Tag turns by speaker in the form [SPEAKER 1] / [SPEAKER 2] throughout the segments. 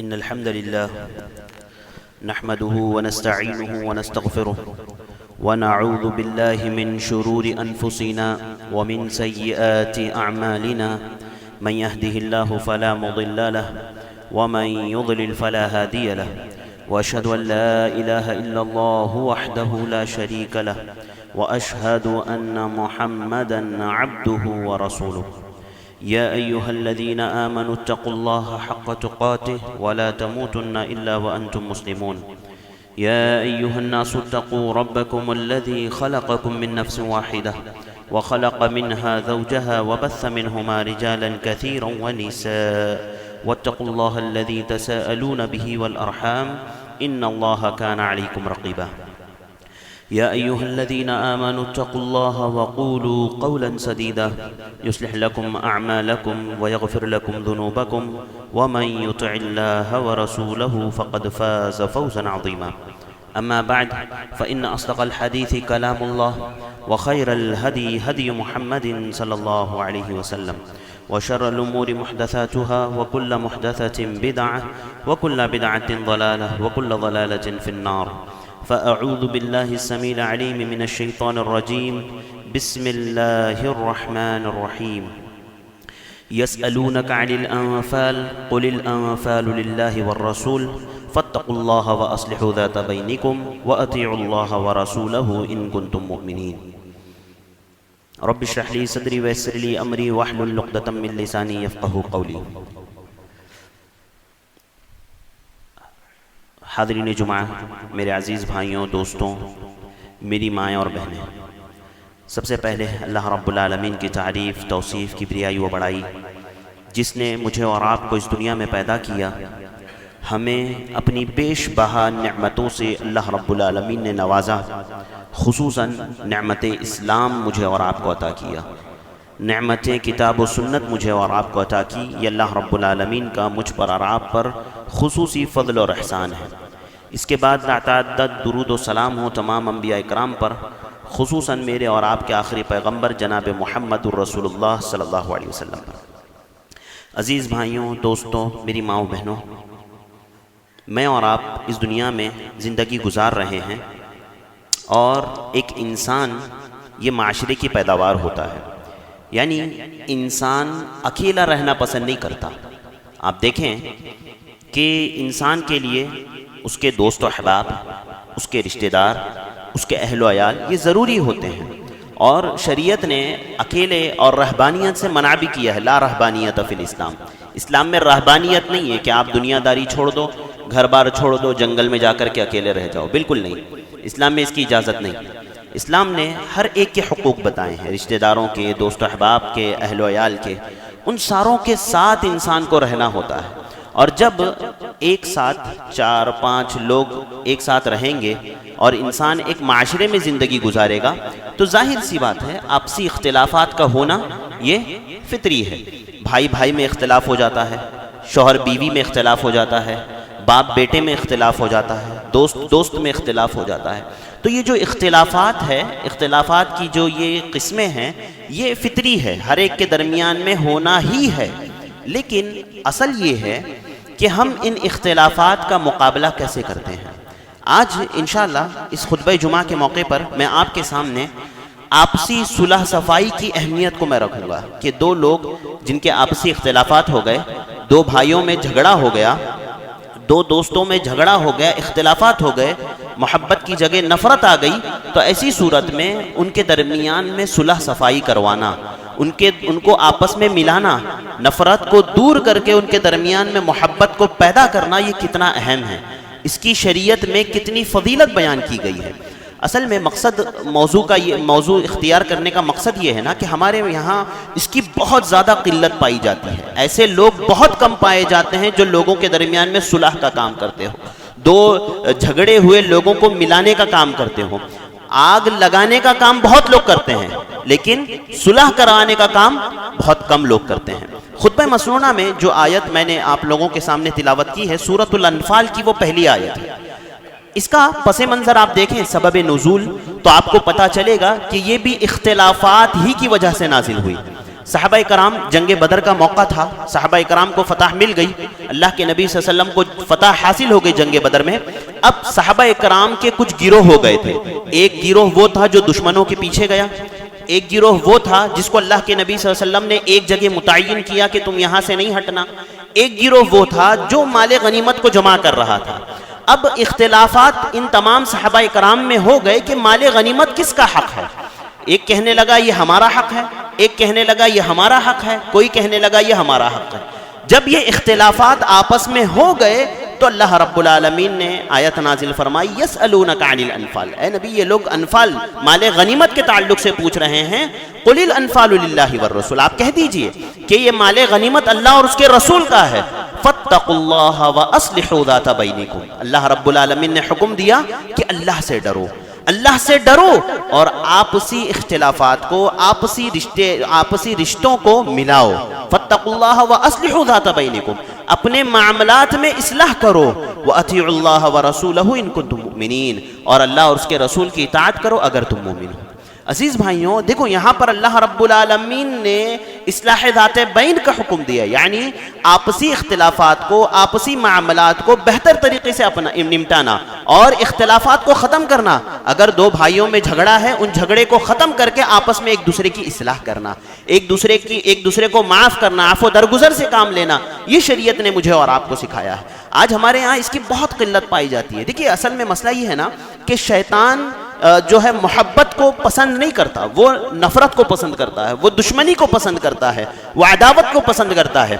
[SPEAKER 1] إن الحمد لله نحمده ونستعينه ونستغفره ونعوذ بالله من شرور أنفسنا ومن سيئات أعمالنا. من يهده الله فلا مضل له ومن يضلل فلا هادي له، وأشهد أن لا إله إلا الله وحده لا شريك له، وأشهد أن محمدًا عبده ورسوله. يا أيها الذين آمنوا اتقوا الله حق تقاته ولا تموتن إلا وأنتم مسلمون. يا أيها الناس اتقوا ربكم الذي خلقكم من نفس واحدة وخلق منها زوجها وبث منهما رجالا كثيرا ونساء، واتقوا الله الذي تساءلون به والأرحام إن الله كان عليكم رقيبا. يا أيها الذين آمنوا اتقوا الله وقولوا قولا سديدا يصلح لكم أعمالكم ويغفر لكم ذنوبكم، ومن يطع الله ورسوله فقد فاز فوزا عظيما. أما بعد، فإن أصدق الحديث كلام الله، وخير الهدي هدي محمد صلى الله عليه وسلم، وشر الأمور محدثاتها، وكل محدثة بدعة، وكل بدعة ضلالة، وكل ضلالة في النار. فأعوذ بالله السميع العليم من الشيطان الرجيم. بسم الله الرحمن الرحيم. يسألونك عن الأنفال قل الأنفال لله والرسول فاتقوا الله وأصلحوا ذات بينكم وأطيعوا الله ورسوله إن كنتم مؤمنين. رب اشرح لي صدري ويسر لي أمري واحلل عقدة من لساني يفقهوا قولي. حاضرین جمعہ، میرے عزیز بھائیوں، دوستوں، میری مائیں اور بہنیں، سب سے پہلے اللہ رب العالمین کی تعریف، توصیف، کبریائی و بڑائی، جس نے مجھے اور آپ کو اس دنیا میں پیدا کیا، ہمیں اپنی بیش بہا نعمتوں سے اللہ رب العالمین نے نوازا، خصوصاً نعمت اسلام مجھے اور آپ کو عطا کیا، نعمت کتاب و سنت مجھے اور آپ کو عطا کی. یہ اللہ رب العالمین کا مجھ پر اور آپ پر خصوصی فضل اور احسان ہے. اس کے بعد لاتعدد درود و سلام ہو تمام انبیاء اکرام پر، خصوصاً میرے اور آپ کے آخری پیغمبر جناب محمد الرسول اللہ صلی اللہ علیہ وسلم پر. عزیز بھائیوں، دوستوں، میری ماؤں بہنوں، میں اور آپ اس دنیا میں زندگی گزار رہے ہیں، اور ایک انسان یہ معاشرے کی پیداوار ہوتا ہے. یعنی انسان اکیلا رہنا پسند نہیں کرتا. آپ دیکھیں کہ انسان کے لیے اس کے دوست و احباب، اس کے رشتہ دار، اس کے اہل و عیال یہ ضروری ہوتے ہیں، اور شریعت نے اکیلے اور رہبانیت سے منع بھی کیا ہے. لا رہبانیت فی الاسلام. اسلام میں رہبانیت نہیں ہے کہ آپ دنیا داری چھوڑ دو، گھر بار چھوڑ دو، جنگل میں جا کر کے اکیلے رہ جاؤ. بالکل نہیں، اسلام میں اس کی اجازت نہیں. اسلام نے ہر ایک کے حقوق بتائے ہیں، رشتہ داروں کے، دوست و احباب کے، اہل و عیال کے. ان ساروں کے ساتھ انسان کو رہنا ہوتا ہے. اور جب ایک ساتھ 4-5 لوگ ایک ساتھ رہیں گے اور انسان ایک معاشرے میں زندگی گزارے گا، تو ظاہر سی بات ہے آپسی اختلافات کا ہونا یہ فطری ہے. بھائی بھائی میں اختلاف ہو جاتا ہے، شوہر بیوی میں اختلاف ہو جاتا ہے، باپ بیٹے میں اختلاف ہو جاتا ہے، دوست دوست میں اختلاف ہو جاتا ہے. تو یہ جو اختلافات ہے، اختلافات کی جو یہ قسمیں ہیں، یہ فطری ہے، ہر ایک کے درمیان میں ہونا ہی ہے. لیکن اصل یہ ہے کہ ہم ان اختلافات کا مقابلہ کیسے کرتے ہیں. آج انشاءاللہ اس خطبہ جمعہ کے موقع پر میں آپ کے سامنے آپسی صلح صفائی کی اہمیت کو میں رکھوں گا کہ دو لوگ جن کے آپسی اختلافات ہو گئے، دو بھائیوں میں جھگڑا ہو گیا، دو دوستوں میں جھگڑا ہو گیا، اختلافات ہو گئے، محبت کی جگہ نفرت آ گئی، تو ایسی صورت میں ان کے درمیان میں صلح صفائی کروانا، ان کو آپس میں ملانا، نفرت کو دور کر کے ان کے درمیان میں محبت کو پیدا کرنا، یہ کتنا اہم ہے. اس کی شریعت میں کتنی فضیلت بیان کی گئی ہے. اصل میں مقصد موضوع اختیار کرنے کا مقصد یہ ہے نا کہ ہمارے یہاں اس کی بہت زیادہ قلت پائی جاتی ہے. ایسے لوگ بہت کم پائے جاتے ہیں جو لوگوں کے درمیان میں صلح کا کام کرتے ہو، دو جھگڑے ہوئے لوگوں کو ملانے کا کام کرتے ہو. آگ لگانے کا کام بہت لوگ کرتے ہیں، لیکن صلح کرانے کا کام بہت کم لوگ کرتے ہیں. خطبہ مسنونہ میں جو آیت میں نے آپ لوگوں کے سامنے تلاوت کی ہے، سورۃ الانفال کی وہ پہلی آیت ہے. اس کا پس منظر آپ دیکھیں، سبب نزول، تو آپ کو پتہ چلے گا کہ یہ بھی اختلافات ہی کی وجہ سے نازل ہوئی. صحابہ کرام جنگ بدر کا موقع تھا، صحابہ کرام کو فتح مل گئی، اللہ کے نبی صلی اللہ علیہ وسلم کو فتح حاصل ہو گئی جنگ بدر میں۔ اب صحابہ کرام کے کچھ گروہ ہو گئے تھے، ایک گروہ وہ تھا جو دشمنوں کے پیچھے گیا، ایک گروہ وہ تھا جس کو اللہ کے نبی صلی اللہ علیہ وسلم نے ایک جگہ متعین کیا کہ تم یہاں سے نہیں ہٹنا، ایک گروہ وہ تھا جو مال غنیمت کو جمع کر رہا تھا۔ اب اختلافات ان تمام صحابہ کرام میں ہو گئے کہ مال غنیمت کس کا حق ہے۔ ایک کہنے لگا یہ ہمارا حق ہے، ایک کہنے لگا یہ ہمارا حق ہے، کوئی کہنے لگا یہ ہمارا حق ہے۔ جب یہ اختلافات آپس میں ہو گئے تو اللہ رب العالمین نے آیت نازل فرمائی یسألونک عن الانفال، اے نبی یہ لوگ انفال مال غنیمت کے تعلق سے پوچھ رہے ہیں، قل الانفال للہ والرسول، آپ کہہ دیجئے کہ یہ مال غنیمت اللہ اور اس کے رسول کا ہے، فاتقوا اللہ واصلحوا ذات بینکم، اللہ رب العالمین نے حکم دیا کہ اللہ سے ڈرو، اللہ سے ڈرو اور آپسی اختلافات کو، آپسی رشتوں کو ملاؤ، فاتقوا اللہ واصلحوا ذات بینکم، اپنے معاملات میں اصلاح کرو، وَأَطِيعُوا اللَّهَ وَرَسُولَهُ إِن كُنتُم مُؤْمِنِينَ، اور اللہ اور اس کے رسول کی اطاعت کرو اگر تم مومن ہو۔ عزیز بھائیوں دیکھو یہاں پر اللہ رب العالمین نے اصلاح ذات بین کا حکم دیا، یعنی آپسی اختلافات کو، آپسی معاملات کو بہتر طریقے سے نمٹانا اور اختلافات کو ختم کرنا۔ اگر دو بھائیوں میں جھگڑا ہے ان جھگڑے کو ختم کر کے آپس میں ایک دوسرے کی اصلاح کرنا، ایک دوسرے کو معاف کرنا، عفو درگزر سے کام لینا، یہ شریعت نے مجھے اور آپ کو سکھایا ہے۔ آج ہمارے ہاں اس کی بہت قلت پائی جاتی ہے۔ دیکھیے اصل میں مسئلہ یہ ہے نا کہ شیطان جو ہے محبت کو پسند نہیں کرتا، وہ نفرت کو پسند کرتا ہے، وہ دشمنی کو پسند کرتا ہے، وہ عداوت کو پسند کرتا ہے۔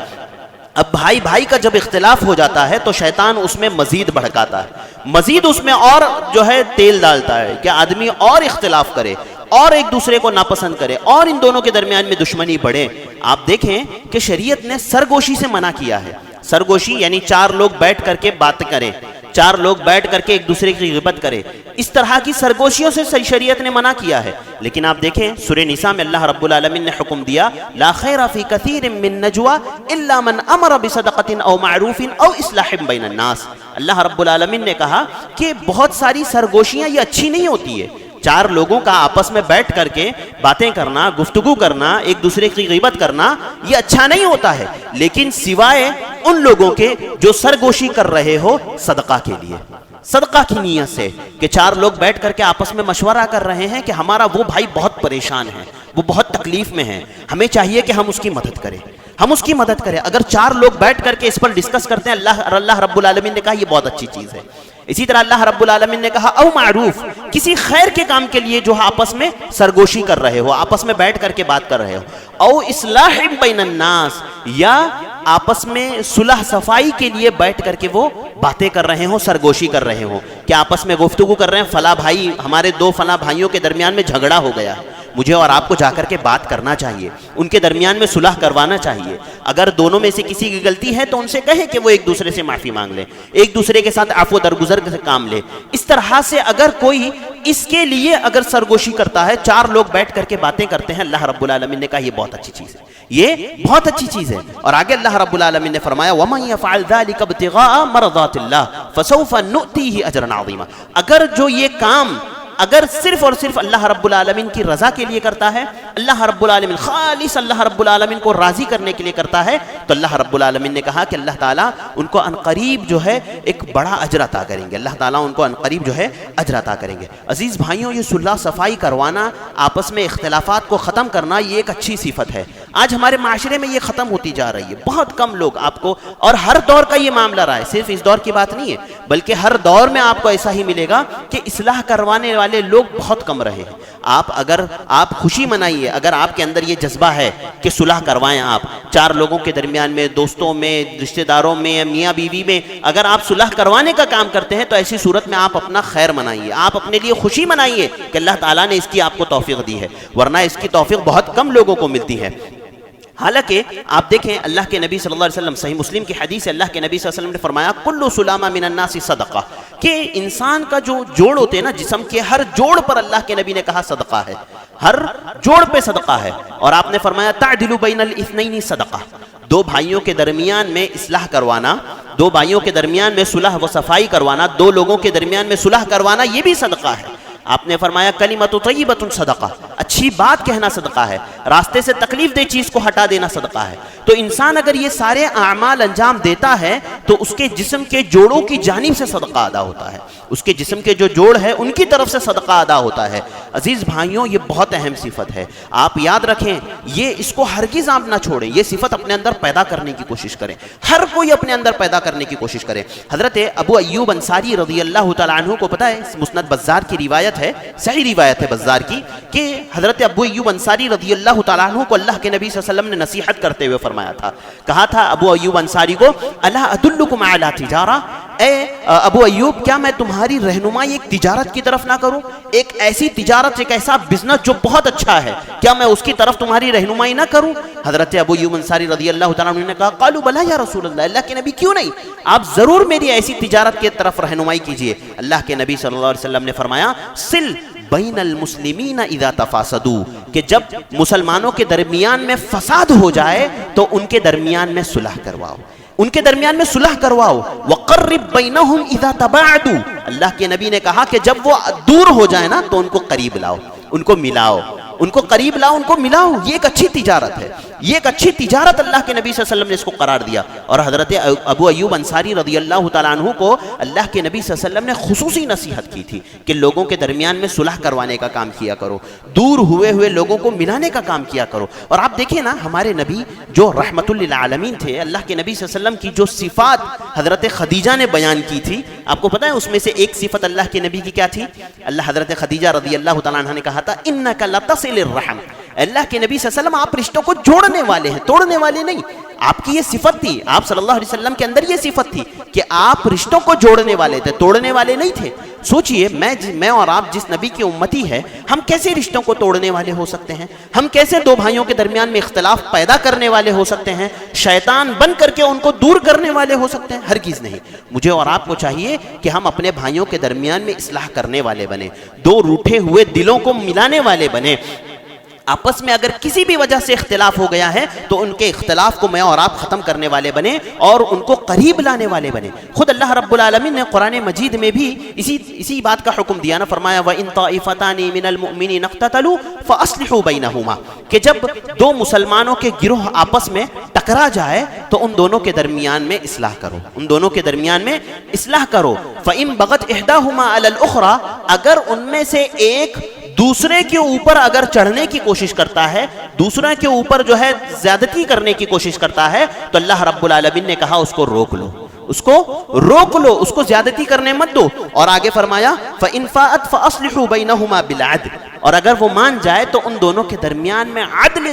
[SPEAKER 1] اب بھائی بھائی کا جب اختلاف ہو جاتا ہے تو شیطان اس میں مزید بھڑکاتا ہے، مزید اس میں اور جو ہے تیل ڈالتا ہے کہ آدمی اور اختلاف کرے اور ایک دوسرے کو ناپسند کرے اور ان دونوں کے درمیان میں دشمنی بڑھے۔ آپ دیکھیں کہ شریعت نے سرگوشی سے منع کیا ہے، سرگوشی یعنی چار لوگ بیٹھ کر کے بات کریں، چار لوگ بیٹھ کر کے ایک دوسرے کی غیبت کرے، اس طرح کی سرگوشیوں سے شریعت نے منع کیا ہے۔ لیکن آپ دیکھیں سورہ نساء میں اللہ رب العالمین نے حکم دیا لا خیر فی کثیر من نجوا الا من امر بصدقۃ او معروف او اصلاح بین الناس، اللہ رب العالمین نے کہا کہ بہت ساری سرگوشیاں یہ اچھی نہیں ہوتی ہے، چار لوگوں کا آپس میں بیٹھ کر کے باتیں کرنا، گفتگو کرنا، ایک دوسرے کی غیبت کرنا یہ اچھا نہیں ہوتا ہے، لیکن سوائے ان لوگوں کے جو سرگوشی کر رہے ہو صدقہ کے لیے، صدقہ کی نیت سے، کہ چار لوگ بیٹھ کر کے آپس میں مشورہ کر رہے ہیں کہ ہمارا وہ بھائی بہت پریشان ہے، وہ بہت تکلیف میں ہے، ہمیں چاہیے کہ ہم اس کی مدد کریں، ہم اس کی مدد کریں۔ اگر چار لوگ بیٹھ کر کے اس پر ڈسکس کرتے ہیں، اللہ رب العالمین نے کہا یہ بہت اچھی چیز ہے۔ اسی طرح اللہ رب العالمین نے کہا او معروف، کسی خیر کے کام کے لیے جو آپس میں سرگوشی کر رہے ہو، آپس میں بیٹھ کر کے بات کر رہے ہو، او اصلاح بین الناس، یا آپس میں صلح صفائی کے لیے بیٹھ کر کے وہ باتیں کر رہے ہوں، سرگوشی کر رہے ہوں، کہ آپس میں گفتگو کر رہے ہیں فلاں بھائی، ہمارے دو فلاں بھائیوں کے درمیان میں جھگڑا ہو گیا، مجھے اور آپ کو جا کر کے بات کرنا چاہیے، ان کے درمیان میں صلح کروانا چاہیے، اگر دونوں میں سے کسی کی غلطی ہے تو ان سے کہیں کہ وہ ایک دوسرے سے معافی مانگ لیں، ایک دوسرے کے ساتھ عفو درگزر سے کام لے۔ اس طرح سے اگر کوئی اس کے لیے اگر سرگوشی کرتا ہے، چار لوگ بیٹھ کر کے باتیں کرتے ہیں، اللہ رب العالمین نے کہا یہ بہت اچھی چیز ہے، یہ بہت اچھی چیز ہے۔ اور آگے اللہ رب العالمین نے فرمایا وَمَن يَفْعَلْ ذَلِكَ ابْتِغَاءَ مَرْضَاتِ اللَّهِ فَسَوْفَ نُؤْتِيهِ أَجْرًا عَظِيمًا، اگر جو یہ کام اگر صرف اور صرف اللہ رب العالمین کی رضا کے لیے کرتا ہے، اللہ رب العالمین خالص اللہ رب العالمین کو راضی کرنے کے لیے کرتا ہے، تو اللہ رب العالمین نے کہا کہ اللہ تعالیٰ ان کو عنقریب جو ہے ایک بڑا اجر عطا کریں گے، اللہ تعالیٰ ان کو عنقریب جو ہے اجر عطا کریں گے۔ عزیز بھائیوں یہ صلح صفائی کروانا، آپس میں اختلافات کو ختم کرنا، یہ ایک اچھی صفت ہے۔ آج ہمارے معاشرے میں یہ ختم ہوتی جا رہی ہے، بہت کم لوگ آپ کو، اور ہر دور کا یہ معاملہ رہا ہے، صرف اس دور کی بات نہیں ہے بلکہ ہر دور میں آپ کو ایسا ہی ملے گا کہ اصلاح کروانے والے لوگ بہت کم رہے ہیں۔ اگر آپ خوشی منائیے، اگر آپ کے اندر یہ جذبہ ہے کہ صلح کروائیں، آپ چار لوگوں کے درمیان میں، دوستوں میں، رشتہ داروں میں، میاں بیوی میں اگر آپ صلح کروانے کا کام کرتے ہیں تو ایسی صورت میں آپ اپنا خیر منائیے، آپ اپنے لیے خوشی منائیے کہ اللہ تعالیٰ نے اس کی آپ کو توفیق دی ہے، ورنہ اس کی توفیق بہت کم لوگوں کو ملتی ہے۔ حالانکہ آپ دیکھیں اللہ کے نبی صلی اللہ علیہ وسلم، صحیح مسلم کی حدیث ہے، اللہ کے نبی صلی اللہ علیہ وسلم نے فرمایا کل سلامہ من الناس صدقہ، کہ انسان کا جو جوڑ ہوتے ہیں نا، جسم کے ہر جوڑ پر اللہ کے نبی نے کہا صدقہ ہے، ہر جوڑ پہ صدقہ ہے۔ اور آپ نے فرمایا تعدل بین الاثنین صدقہ، دو بھائیوں کے درمیان میں اصلاح کروانا، دو بھائیوں کے درمیان میں صلح و صفائی کروانا، دو لوگوں کے درمیان میں صلح کروانا، یہ بھی صدقہ ہے۔ آپ نے فرمایا کلمۃ طیبۃ صدقہ، اچھی بات کہنا صدقہ ہے، راستے سے تکلیف دہ چیز کو ہٹا دینا صدقہ ہے۔ تو انسان اگر یہ سارے اعمال انجام دیتا ہے تو اس کے جسم کے جوڑوں کی جانب سے صدقہ ادا ہوتا ہے، اس کے جسم کے جو جوڑ ہے ان کی طرف سے صدقہ ادا ہوتا ہے۔ عزیز بھائیوں، یہ بہت اہم صفت ہے، آپ یاد رکھیں، یہ اس کو ہرگز آپ نہ چھوڑیں، یہ صفت اپنے اندر پیدا کرنے کی کوشش کریں، ہر کوئی اپنے اندر پیدا کرنے کی کوشش کرے۔ حضرت ابو ایوب انصاری رضی اللہ تعالیٰ عنہ کو پتہ ہے، مسند بزار کی روایت ہے، صحیح روایت ہے بزار کی، کہ حضرت ابو ایوب انصاری رضی اللہ تعالیٰ عنہ کو اللہ کے نبی صلی اللہ علیہ وسلم نے نصیحت کرتے ہوئے فرمایا تھا، کہا تھا ابو ایوب انصاری کو، الا ادلکم علی تجارہ، اے ابو ایوب کیا میں تمہاری رہنمائی ایک تجارت کی طرف نہ کروں، ایک ایسی تجارت، ایک ایسا بزنس جو بہت اچھا ہے، کیا میں اس کی طرف تمہاری رہنمائی نہ کروں؟ حضرت ابو ایوب انصاری رضی اللہ تعالیٰ عنہ نے کہا، قالوا بلا یا رسول اللہ، اللہ کے نبی کیوں نہیں، آپ ضرور میری ایسی تجارت کی طرف رہنمائی کیجئے۔ اللہ کے نبی صلی اللہ علیہ وسلم نے فرمایا، سل بین المسلمین اذا تفاسدوا، کہ جب مسلمانوں کے درمیان میں فساد ہو جائے تو ان کے درمیان میں صلح کرواؤ، ان کے درمیان میں صلح کرواؤ۔ وقرب بینہم اذا تباعدوا، اللہ کے نبی نے کہا کہ جب وہ دور ہو جائے نا تو ان کو قریب لاؤ، ان کو ملاؤ، ان کو قریب لاؤ، ان کو ملاؤ۔ یہ ایک اچھی تجارت ہے، یہ ایک اچھی تجارت اللہ کے نبی صلی اللہ علیہ وسلم نے اس کو قرار دیا۔ اور حضرت ابو ایوب انصاری رضی اللہ تعالیٰ عنہ کو اللہ کے نبی صلی اللہ علیہ وسلم نے خصوصی نصیحت کی تھی کہ لوگوں کے درمیان میں صلح کروانے کا کام کیا کرو، دور ہوئے لوگوں کو ملانے کا کام کیا کرو۔ اور آپ دیکھیں نا، ہمارے نبی جو رحمت للعالمین تھے، اللہ کے نبی صلی اللہ علیہ وسلم کی جو صفات حضرت خدیجہ نے بیان کی تھی، آپ کو پتہ ہے اس میں سے ایک صفت اللہ کے نبی کی کیا تھی؟ اللہ حضرت خدیجہ رضی اللہ تعالیٰ عنہ نے کہا تھا، انک لتصل الرحم، اللہ کے نبی صلی اللہ علیہ وسلم آپ رشتوں کو جوڑنے والے ہیں، توڑنے والے نہیں۔ آپ کی یہ صفت تھی، آپ صلی اللہ علیہ وسلم کے اندر یہ صفت تھی کہ آپ رشتوں کو جوڑنے والے تھے، توڑنے والے نہیں تھے۔ سوچئے، میں اور آپ جس نبی کی امتی ہے، ہم کیسے رشتوں کو توڑنے والے ہو سکتے ہیں؟ ہم کیسے دو بھائیوں کے درمیان میں اختلاف پیدا کرنے والے ہو سکتے ہیں؟ شیطان بن کر کے ان کو دور کرنے والے ہو سکتے ہیں؟ ہرگز نہیں۔ مجھے اور آپ کو چاہیے کہ ہم اپنے بھائیوں کے درمیان میں اصلاح کرنے والے بنیں، دو روٹھے ہوئے دلوں کو ملانے والے بنیں۔ آپس میں اگر کسی بھی وجہ سے اختلاف ہو گیا ہے تو ان کے اختلاف کو میں اور آپ ختم کرنے والے بنے اور ان کو قریب لانے والے بنے۔ خود اللہ رب العالمین نے قرآن مجید میں بھی اسی بات کا حکم دیا نا، فرمایا وَإِن طَائِفَتَانِ مِنَ الْمُؤْمِنِينَ اقْتَتَلُوا فَأَصْلِحُوا بَيْنَهُمَا، کہ جب دو مسلمانوں کے گروہ آپس میں ٹکرا جائے تو ان دونوں کے درمیان میں اصلاح کرو، ان دونوں کے درمیان میں اصلاح کرو۔ فَإِن بَغَتْ إِحْدَاهُمَا عَلَى الْأُخْرَى، اگر ان میں سے ایک دوسرے کے اوپر اگر چڑھنے کی کوشش کرتا ہے، دوسرے کے اوپر جو ہے زیادتی کرنے کی کوشش کرتا ہے، تو اللہ رب العالمین نے کہا اس کو روک لو، اس کو روک لو، اس کو زیادتی کرنے مت دو۔ اور آگے فرمایا فَإِن فَاءَتْ فَأَصْلِحُوا بَيْنَهُمَا بِالْعَدْلِ، اور اگر وہ مان جائے تو ان دونوں کے درمیان میں عدل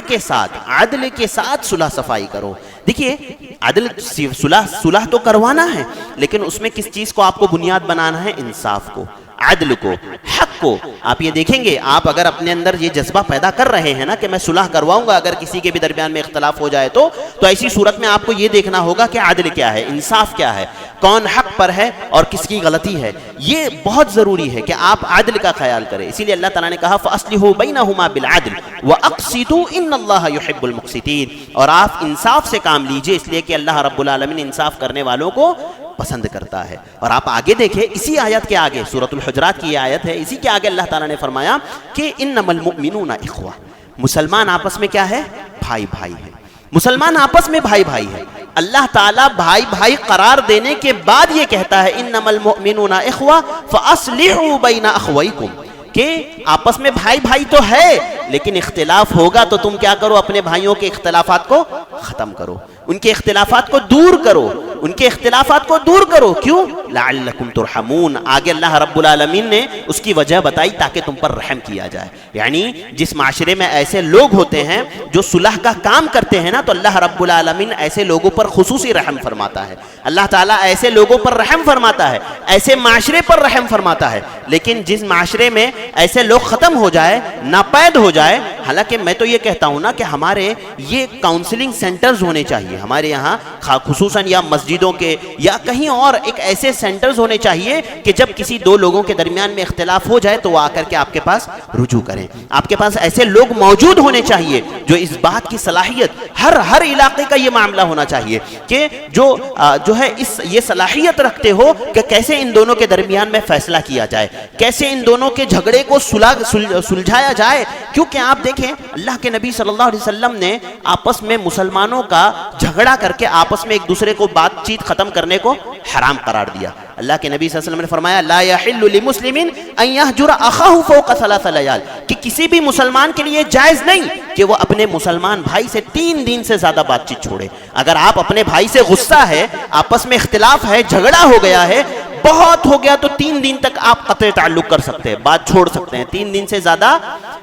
[SPEAKER 1] کے ساتھ صلح صفائی کرو۔ دیکھیے، عدل صلح تو کروانا ہے، لیکن اس میں کس چیز کو آپ کو بنیاد بنانا ہے؟ انصاف کو، عدل کو، حق کو۔ آپ یہ دیکھیں گے، آپ اگر اپنے اندر یہ جذبہ پیدا کر رہے ہیں نا کہ میں صلح کرواؤں گا اگر کسی کے بھی درمیان میں اختلاف ہو جائے تو ایسی صورت میں آپ کو یہ دیکھنا ہوگا کہ عدل کیا ہے، انصاف کیا ہے، کون حق پر ہے اور کس کی غلطی ہے۔ یہ بہت ضروری ہے کہ آپ عدل کا خیال کریں۔ اسی لیے اللہ تعالیٰ نے کہا فَأَصْلِحُوا بَيْنَهُمَا بِالْعَدْلِ وَأَقْسِطُوا إِنَّ اللَّهَ يُحِبُّ الْمُقْسِطِينَ، اور آپ انصاف سے کام لیجئے، اس لیے کہ اللہ رب العالمین انصاف کرنے والوں کو پسند کرتا ہے۔ اور آپ آگے دیکھیں، اسی آیت کے آگے، سورۃ الحجرات کی یہ آیت ہے، اسی کے آگے اللہ تعالیٰ نے فرمایا کہ انما المؤمنون اخوہ، مسلمان آپس میں کیا ہے؟ بھائی بھائی ہے، مسلمان آپس میں بھائی بھائی ہے۔ اللہ تعالیٰ بھائی بھائی قرار دینے کے بعد یہ کہتا ہے انما المؤمنون اخوہ فاصلحوا بین اخویکم، کہ آپس میں بھائی بھائی تو ہے لیکن اختلاف ہوگا تو تم کیا کرو؟ اپنے بھائیوں کے اختلافات کو ختم کرو، ان کے اختلافات کو دور کرو، ان کے اختلافات کو دور کرو۔ کیوں؟ لعلکم ترحمون، آگے اللہ رب العالمین نے اس کی وجہ بتائی تاکہ تم پر رحم کیا جائے۔ یعنی جس معاشرے میں ایسے لوگ ہوتے ہیں جو صلح کا کام کرتے ہیں نا، تو اللہ رب العالمین ایسے لوگوں پر خصوصی رحم فرماتا ہے، اللہ تعالیٰ ایسے لوگوں پر رحم فرماتا ہے، ایسے معاشرے پر رحم فرماتا ہے۔ لیکن جس معاشرے میں ایسے لوگ ختم ہو جائے، ناپید ہو جائے، حالانکہ میں تو یہ کہتا ہوں نا کہ ہمارے یہ کاؤنسلنگ سینٹرز ہونے چاہیے، چاہیے ہمارے یہاں خصوصاً یا مسجدوں کے یا کہیں اور ایک ایسے سینٹرز ہونے چاہیے کہ جب کسی دو لوگوں کے درمیان میں اختلاف ہو جائے تو وہ آ کر کے آپ کے پاس رجوع کریں. آپ کے پاس ایسے لوگ موجود ہونے چاہیے جو اس بات کی صلاحیت, ہر علاقے کا یہ معاملہ ہونا چاہیے کہ جو ہے یہ صلاحیت رکھتے ہو کہ کیسے ان دونوں کے درمیان میں فیصلہ کیا جائے, کیسے ان دونوں کے جھگڑے کو سلجھایا جائے. کیونکہ آپ دیکھیں اللہ کے نبی صلی اللہ علیہ وسلم نے آپس میں مسلمانوں کا جھگڑا کر کے آپس میں ایک دوسرے کو بات چیت ختم کرنے کو حرام قرار دیا. اللہ کے نبی صلی اللہ علیہ وسلم نے فرمایا لا يحل لمسلم ان يهجر اخاه فوق 3 ليال, کہ کسی بھی مسلمان کے لیے جائز نہیں کہ وہ اپنے مسلمان بھائی سے 3 دن سے زیادہ بات چیت چھوڑے. اگر آپ اپنے بھائی سے غصہ ہے, آپس میں اختلاف ہے, جھگڑا ہو گیا ہے, بہت ہو گیا تو 3 دن تک آپ قطع تعلق کر سکتے ہیں, بات چھوڑ سکتے ہیں, 3 دن سے زیادہ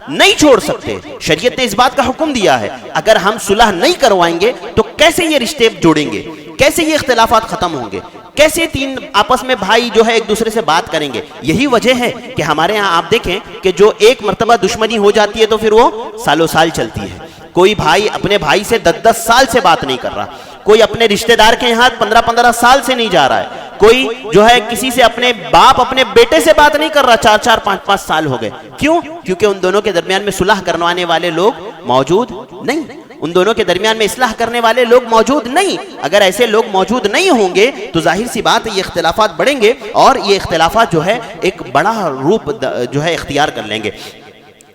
[SPEAKER 1] نہیں چھوڑ سکتے. شریعت نے اس بات کا حکم دیا ہے. اگر ہم صلح نہیں کروائیں گے تو کیسے یہ رشتے جوڑیں گے, کیسے یہ اختلافات ختم ہوں گے, کیسے 3 آپس میں بھائی جو ہے ایک دوسرے سے بات کریں گے. یہی وجہ ہے کہ ہمارے ہاں آپ دیکھیں کہ جو ایک مرتبہ دشمنی ہو جاتی ہے تو پھر وہ سالوں سال چلتی ہے. کوئی بھائی اپنے بھائی سے 10 سال سے بات نہیں کر رہا, کوئی اپنے رشتہ دار کے یہاں 15 سال سے نہیں جا رہا ہے, کوئی جو ہے کسی سے اپنے باپ اپنے بیٹے سے بات نہیں کر رہا, 4 5 سال ہو گئے. کیوں؟ کیونکہ ان دونوں کے درمیان میں صلح کروانے والے لوگ موجود نہیں, ان دونوں کے درمیان میں اصلاح کرنے والے لوگ موجود نہیں. اگر ایسے لوگ موجود نہیں ہوں گے تو ظاہر سی بات ہے یہ اختلافات بڑھیں گے اور یہ اختلافات جو ہے ایک بڑا روپ جو ہے اختیار کر لیں گے.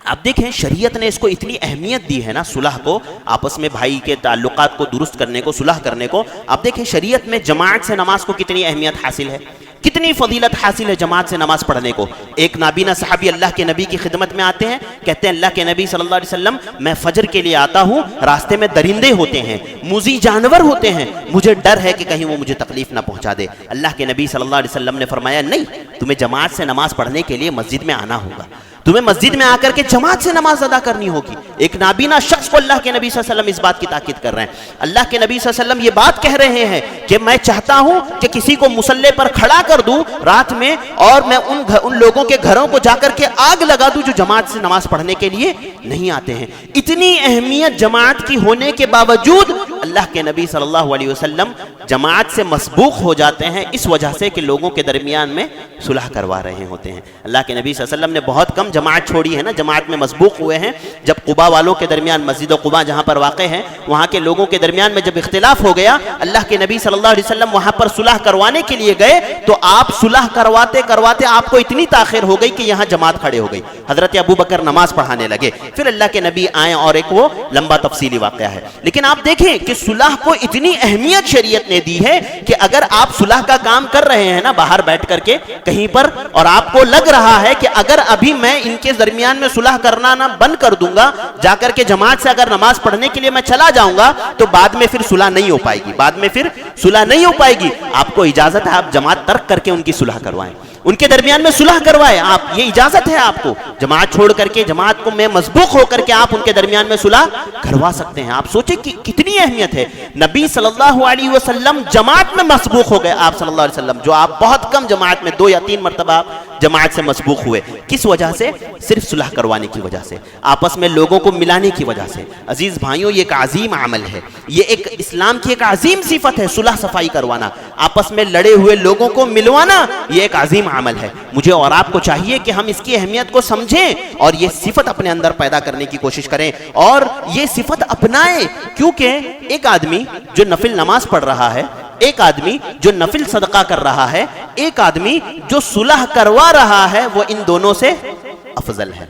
[SPEAKER 1] آپ دیکھیں شریعت نے اس کو اتنی اہمیت دی ہے نا, صلح کو, آپس میں بھائی کے تعلقات کو درست کرنے کو, صلح کرنے کو. آپ دیکھیں شریعت میں جماعت سے نماز کو کتنی اہمیت حاصل ہے, کتنی فضیلت حاصل ہے جماعت سے نماز پڑھنے کو. ایک نابینا صحابی اللہ کے نبی کی خدمت میں آتے ہیں, کہتے ہیں اللہ کے نبی صلی اللہ علیہ وسلم میں فجر کے لیے آتا ہوں, راستے میں درندے ہوتے ہیں, موذی جانور ہوتے ہیں, مجھے ڈر ہے کہ کہیں وہ مجھے تکلیف نہ پہنچا دے. اللہ کے نبی صلی اللہ علیہ وسلم نے فرمایا نہیں, تمہیں جماعت سے نماز پڑھنے کے لیے مسجد میں آنا ہوگا, تمہیں مسجد میں آ کر کے جماعت سے نماز ادا کرنی ہوگی. ایک نابینا شخص کو اللہ کے نبی صلی اللہ علیہ وسلم اس بات کی تاکید کر رہے ہیں. اللہ کے نبی صلی اللہ علیہ وسلم یہ بات کہہ رہے ہیں کہ میں چاہتا ہوں کہ کسی کو مصلی پر کھڑا کر دوں رات میں, اور میں ان لوگوں کے گھروں کو جا کر کے آگ لگا دوں جو جماعت سے نماز پڑھنے کے لیے نہیں آتے ہیں. اتنی اہمیت جماعت کی ہونے کے باوجود اللہ کے نبی صلی اللہ علیہ وسلم جماعت سے مسبوق ہو جاتے ہیں, اس وجہ سے کہ لوگوں کے درمیان میں صلح کروا رہے ہوتے ہیں. اللہ کے نبی صلی اللہ علیہ وسلم نے بہت کم جماعت چھوڑی ہے نا, جماعت میں مسبوق ہوئے ہیں. جب قباء والوں کے درمیان, مسجد قباء جہاں پر واقع ہے, وہاں کے لوگوں کے درمیان میں جب اختلاف ہو گیا, اللہ کے نبی صلی اللہ علیہ وسلم وہاں پر صلح کروانے کے لیے گئے تو آپ صلح کرواتے کرواتے آپ کو اتنی تاخیر ہو گئی کہ یہاں جماعت کھڑے ہو گئی. حضرت ابو بکر نماز پڑھانے لگے, پھر اللہ کے نبی آئے اور ایک وہ لمبا تفصیلی واقعہ ہے. لیکن آپ دیکھیں کہ صلح کو اتنی اہمیت شریعت نے دی ہے کہ اگر آپ صلح کا کام کر رہے ہیں نا باہر بیٹھ کر کے کہیں پر, اور آپ کو لگ رہا ہے کہ اگر ابھی میں ان کے درمیان میں صلح کرنا نہ بند کر دوں گا, جا کر کے جماعت سے اگر نماز پڑھنے کے لیے میں چلا جاؤں گا تو بعد میں پھر صلح نہیں ہو پائے گی, بعد میں پھر صلح نہیں ہو پائے گی. آپ کو اجازت ہے آپ جماعت ترک کر کے ان کی صلح کروائیں, ان کے درمیان میں صلح کروائیں, آپ یہ اجازت ہے آپ کو. جماعت چھوڑ کر کے, جماعت کو میں مسبوق ہو کر کے آپ ان کے درمیان میں صلح کروا سکتے ہیں. آپ سوچیں کہ کتنی اہمیت ہے. نبی صلی اللہ علیہ وسلم جماعت میں مسبوق ہو گئے, آپ صلی اللہ علیہ وسلم, جو آپ بہت کم جماعت میں 2 یا 3 مرتبہ جماعت سے مسبوق ہوئے. کس وجہ سے؟ صرف صلح کروانے کی وجہ سے, آپس میں لوگوں کو ملانے کی وجہ سے. عزیز بھائیوں, یہ ایک عظیم عمل ہے, یہ ایک اسلام کی ایک عظیم صفت ہے, صلح صفائی کروانا, آپس میں لڑے ہوئے لوگوں کو ملوانا, یہ ایک عظیم عمل ہے. مجھے اور آپ کو چاہیے کہ ہم اس کی اہمیت کو سمجھیں اور یہ صفت اپنے اندر پیدا کرنے کی کوشش کریں اور یہ صفت اپنائیں. کیونکہ ایک آدمی جو نفل نماز پڑھ رہا ہے, ایک آدمی جو نفل صدقہ کر رہا ہے, ایک آدمی جو صلح کروا رہا ہے, وہ ان دونوں سے افضل ہے,